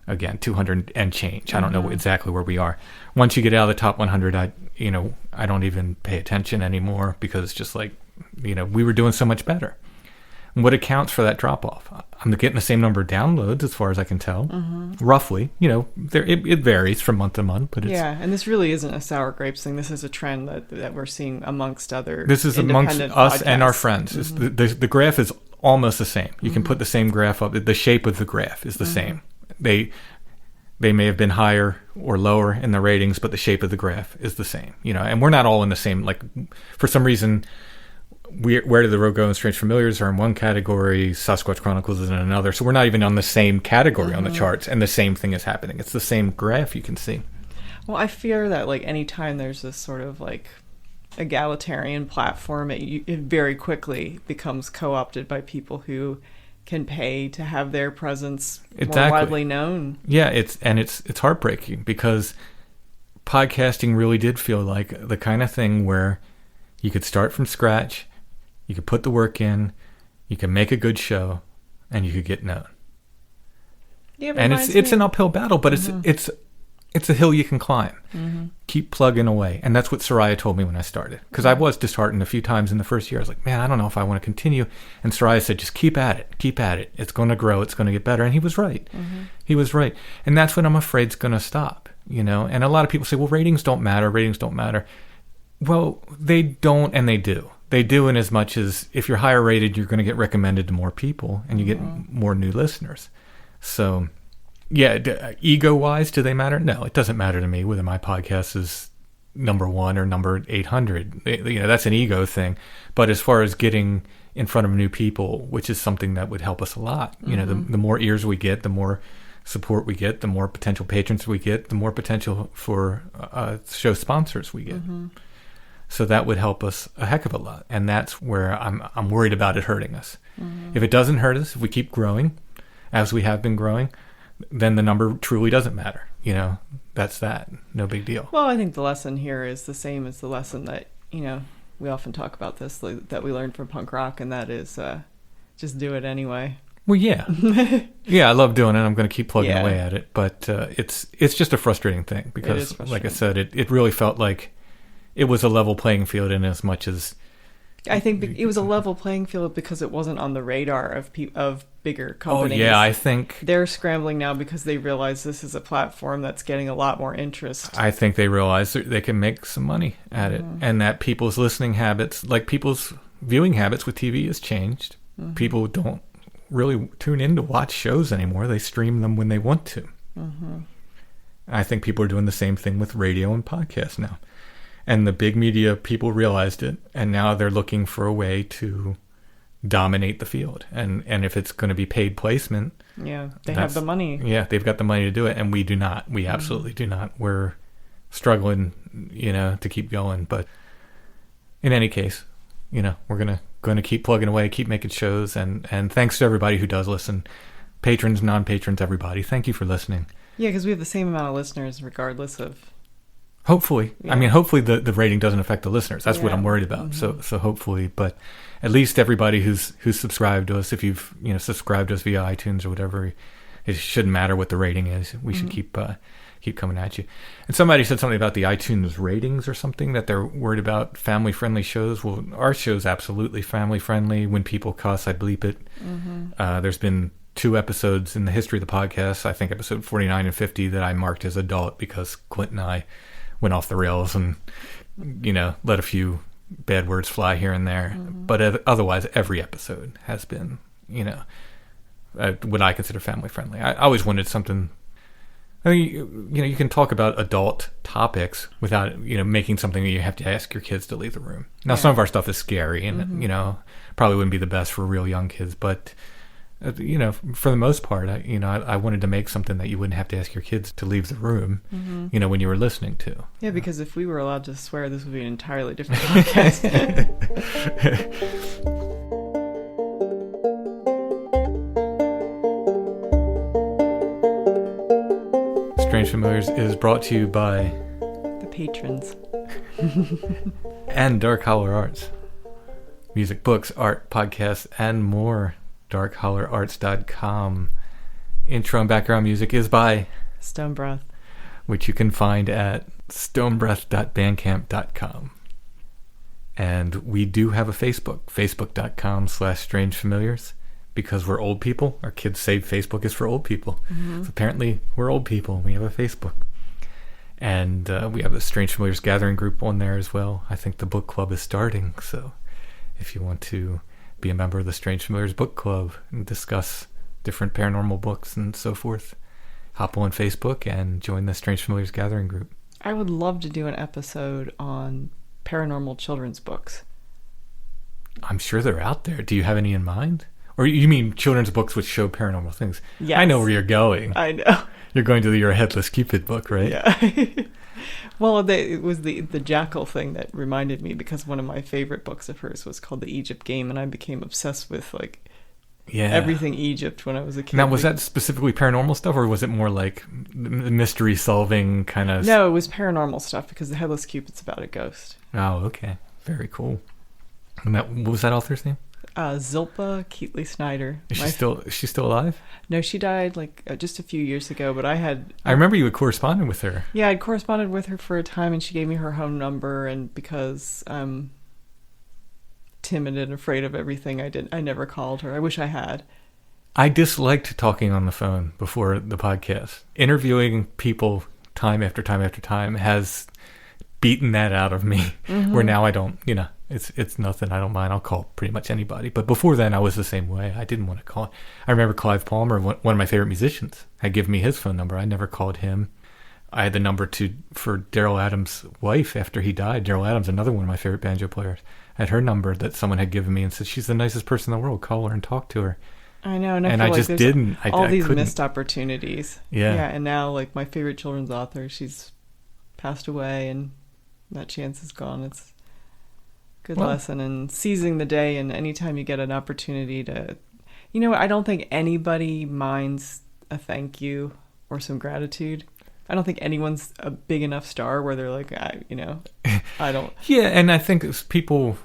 Again, 200 and change. I don't know exactly where we are. Once you get out of the top 100, I don't even pay attention anymore because it's just like, we were doing so much better. And what accounts for that drop off? I'm getting the same number of downloads as far as I can tell, roughly. It varies from month to month, but it's, and this really isn't a sour grapes thing. This is a trend that we're seeing amongst other. This is amongst us and our friends. The graph is almost the same. You can put the same graph up. The shape of the graph is the same. They may have been higher or lower in the ratings, but the shape of the graph is the same. And we're not all in the same. Like for some reason. Where Did the Road Go and Strange Familiars are in one category, Sasquatch Chronicles is in another. So we're not even on the same category on the charts, and the same thing is happening. It's the same graph you can see. Well, I fear that like anytime there's this sort of like egalitarian platform, it very quickly becomes co-opted by people who can pay to have their presence more widely known. Yeah, it's heartbreaking because podcasting really did feel like the kind of thing where you could start from scratch. You could put the work in, you can make a good show, and you could get known. Yeah, and it's an uphill battle, but it's a hill you can climb. Keep plugging away, and that's what Soraya told me when I started. Because I was disheartened a few times in the first year. I was like, man, I don't know if I want to continue. And Soraya said, just keep at it. It's going to grow. It's going to get better. And he was right. He was right. And that's what I'm afraid is going to stop. And a lot of people say, well, ratings don't matter. Well, they don't, and they do. They do in as much as if you're higher rated, you're going to get recommended to more people and you get more new listeners. So, yeah, ego-wise, do they matter? No, it doesn't matter to me whether my podcast is number 1 or number 800. That's an ego thing. But as far as getting in front of new people, which is something that would help us a lot, the more ears we get, the more support we get, the more potential patrons we get, the more potential for show sponsors we get. So that would help us a heck of a lot. And that's where I'm worried about it hurting us. If it doesn't hurt us, if we keep growing, as we have been growing, then the number truly doesn't matter. That's that. No big deal. Well, I think the lesson here is the same as the lesson that, we often talk about this, that we learned from punk rock, and that is just do it anyway. Well, yeah. Yeah, I love doing it. I'm going to keep plugging away at it. But it's just a frustrating thing because, like I said, it really felt like it was a level playing field in as much as... I think it was a level playing field because it wasn't on the radar of bigger companies. Oh, yeah, I think... They're scrambling now because they realize this is a platform that's getting a lot more interest. I think they realize they can make some money at it, and that people's listening habits, like people's viewing habits with TV has changed. People don't really tune in to watch shows anymore. They stream them when they want to. I think people are doing the same thing with radio and podcasts now. And the big media people realized it, and now they're looking for a way to dominate the field. And if it's going to be paid placement... Yeah, they have the money. Yeah, they've got the money to do it, and we do not. We absolutely do not. We're struggling, to keep going. But in any case, we're going to keep plugging away, keep making shows, and thanks to everybody who does listen. Patrons, non-patrons, everybody. Thank you for listening. Yeah, because we have the same amount of listeners regardless of... Hopefully. Yeah. I mean, hopefully the rating doesn't affect the listeners. That's what I'm worried about. So hopefully, but at least everybody who's subscribed to us, if you've subscribed to us via iTunes or whatever, it shouldn't matter what the rating is. We should keep keep coming at you. And somebody said something about the iTunes ratings or something, that they're worried about family-friendly shows. Well, our show's absolutely family-friendly. When people cuss, I bleep it. There's been 2 episodes in the history of the podcast, I think episode 49 and 50, that I marked as adult because Clint and I went off the rails and, let a few bad words fly here and there. But otherwise, every episode has been, what I consider family-friendly. I always wanted something... I mean, you can talk about adult topics without, making something that you have to ask your kids to leave the room. Now, some of our stuff is scary and, probably wouldn't be the best for real young kids. But, for the most part, I wanted to make something that you wouldn't have to ask your kids to leave the room, when you were listening to. Yeah, because if we were allowed to swear, this would be an entirely different podcast. Strange Familiars is brought to you by the patrons and Dark Holler Arts. Music, books, art, podcasts, and more. darkhollerarts.com. Intro and background music is by Stone Breath, which you can find at stonebreath.bandcamp.com. And we do have a Facebook, facebook.com/strangefamiliars. Because we're old people. Our kids say Facebook is for old people. So apparently we're old people. We have a Facebook. And we have a Strange Familiars gathering group on there as well. I think the book club is starting. So if you want to be a member of the Strange Familiars book club and discuss different paranormal books and so forth, hop on Facebook and join the Strange Familiars gathering group. I would love to do an episode on paranormal children's books. I'm sure they're out there. Do you have any in mind? Or you mean children's books which show paranormal things? Yes. I know where you're going. I know. You're going to your Headless Cupid book, right? Yeah. Well, it was the jackal thing that reminded me, because one of my favorite books of hers was called The Egypt Game, and I became obsessed with everything Egypt when I was a kid. Now, was that specifically paranormal stuff, or was it more like mystery solving kind of? No, it was paranormal stuff, because The Headless Cupid's about a ghost. Oh, okay. Very cool. And what was that author's name? Zilpa Keatley Snyder. Is she still alive? No, she died just a few years ago, but I remember you had corresponded with her. Yeah, I'd corresponded with her for a time, and she gave me her home number, and because I'm timid and afraid of everything, I never called her. I wish I had. I disliked talking on the phone before the podcast. Interviewing people time after time after time has beaten that out of me, where now I don't, it's nothing. I don't mind. I'll call pretty much anybody. But before then, I was the same way. I didn't want to call. I remember Clive Palmer, one of my favorite musicians, had given me his phone number. I never called him. I had the number for Daryl Adams' wife after he died. Daryl Adams, another one of my favorite banjo players, had her number that someone had given me and said, she's the nicest person in the world. Call her and talk to her. I know, and I just didn't. All these couldn't. missed opportunities. Yeah, and now my favorite children's author, she's passed away, and that chance is gone. It's a good lesson, and seizing the day, and anytime you get an opportunity to, I don't think anybody minds a thank you or some gratitude. I don't think anyone's a big enough star where they're like, I don't. Yeah, and I think it's people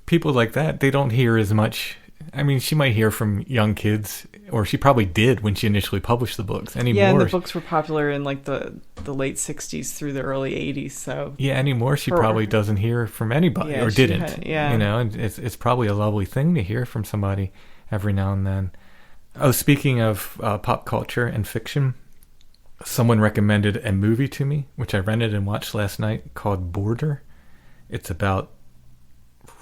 like that, they don't hear as much. I mean, she might hear from young kids, or she probably did when she initially published the books. Anymore, yeah, and the books were popular in the late 60s through the early 80s. So yeah, anymore she probably doesn't hear from anybody, or didn't. And it's probably a lovely thing to hear from somebody every now and then. Oh, speaking of pop culture and fiction, someone recommended a movie to me, which I rented and watched last night, called Border. It's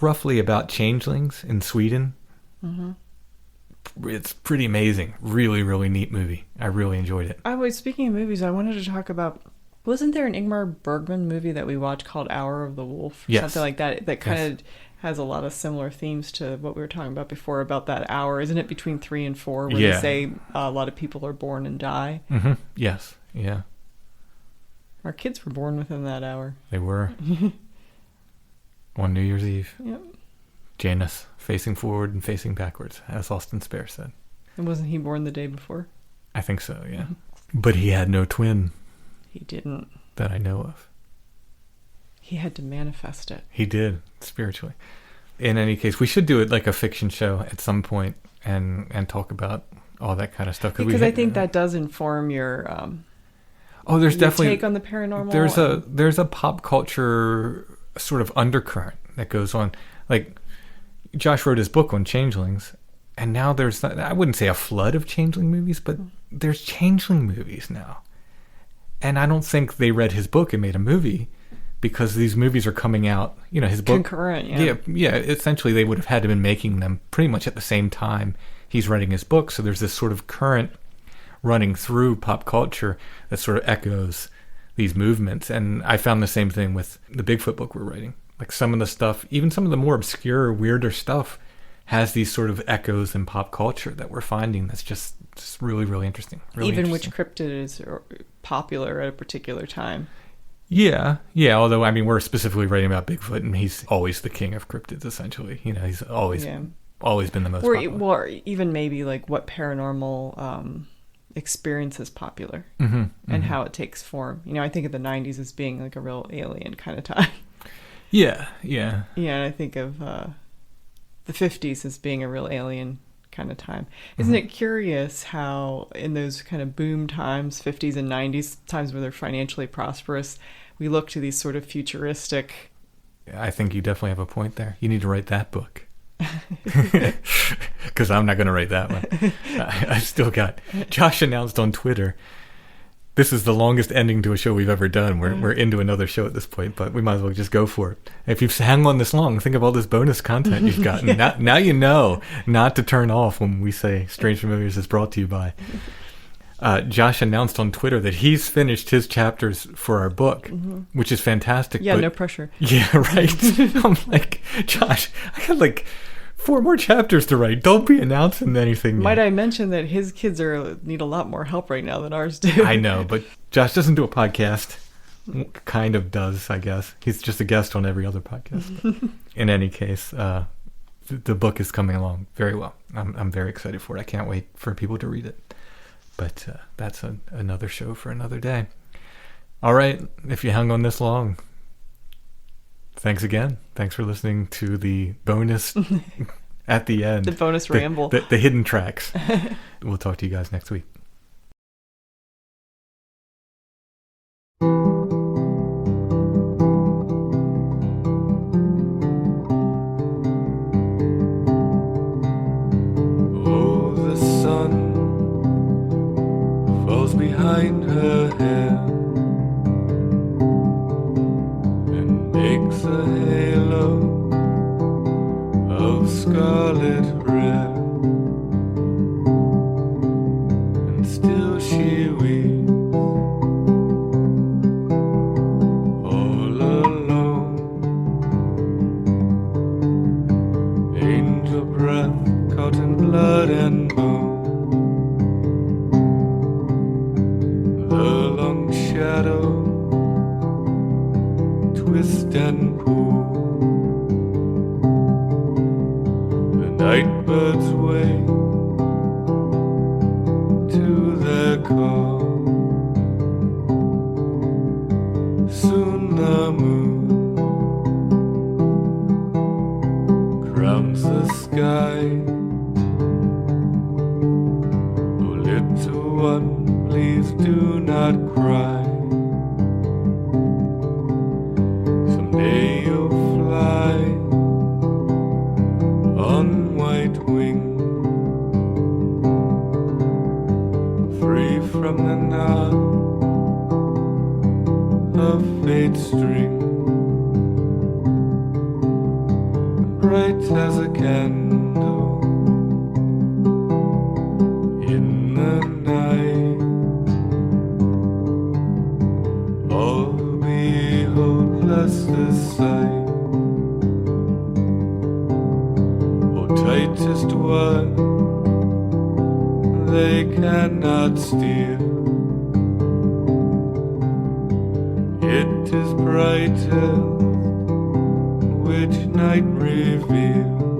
roughly about changelings in Sweden. It's pretty amazing. Really, really neat movie. I really enjoyed it. Speaking of movies, I wanted to talk about, wasn't there an Ingmar Bergman movie that we watched called Hour of the Wolf? Yes. Something like that. That kind of has a lot of similar themes to what we were talking about before about that hour. Isn't it between 3 and 4 where they say a lot of people are born and die? Yes. Yeah. Our kids were born within that hour. They were. On New Year's Eve. Yep. Janus, facing forward and facing backwards, as Austin Spare said. And wasn't he born the day before? I think so, yeah. But he had no twin. He didn't. That I know of. He had to manifest it. He did, spiritually. In any case, we should do it like a fiction show at some point and talk about all that kind of stuff. Because I think that does inform your... Oh, there's your definitely take on the paranormal. There's a pop culture sort of undercurrent that goes on. Like Josh wrote his book on changelings, and now there's, I wouldn't say a flood of changeling movies, but there's changeling movies now. And I don't think they read his book and made a movie, because these movies are coming out, his book concurrent. Yeah, essentially they would have had to been making them pretty much at the same time he's writing his book. So there's this sort of current running through pop culture that sort of echoes these movements. And I found the same thing with the Bigfoot book we're writing. Like some of the stuff, even some of the more obscure, weirder stuff, has these sort of echoes in pop culture that we're finding that's just really, really interesting. Even which cryptid is popular at a particular time. Yeah. Although, I mean, we're specifically writing about Bigfoot, and he's always the king of cryptids, essentially. He's always been the most popular. Or even maybe like what paranormal experience is popular and how it takes form. I think of the 90s as being like a real alien kind of time. Yeah. Yeah, and I think of the 50s as being a real alien kind of time. Isn't it curious how in those kind of boom times, 50s and 90s, times where they're financially prosperous, we look to these sort of futuristic... I think you definitely have a point there. You need to write that book. Because I'm not going to write that one. I still got... Josh announced on Twitter, this is the longest ending to a show we've ever done. We're into another show at this point, but we might as well just go for it. If you've hung on this long, think of all this bonus content you've gotten. Now you know not to turn off when we say Strange Familiars is brought to you by. Josh announced on Twitter that he's finished his chapters for our book, which is fantastic. Yeah, no pressure. Yeah, right. I'm like, Josh, I got like 4 more chapters to write. Don't be announcing anything. Might I mention that his kids need a lot more help right now than ours do. I know, but Josh doesn't do a podcast. Kind of does, I guess. He's just a guest on every other podcast. In any case, the book is coming along very well. I'm very excited for it. I can't wait for people to read it. But that's another show for another day. All right, if you hung on this long, thanks again. Thanks for listening to the bonus at the end. The bonus ramble. The hidden tracks. We'll talk to you guys next week. Oh, the sun falls behind her hair and makes a halo of scarlet red, and still she weeps all alone. Angel breath caught in blood and bone, the long shadow twist and pull, the night birds wake to their call. Soon the moon crowns the sky. Oh, little one, please do not cry. Someday you'll fly on white wing, free from the knot of fate's string, bright as a candle in the night. Oh, behold, blessed sight. Oh, tightest one they cannot steal. It is brightest which night reveals.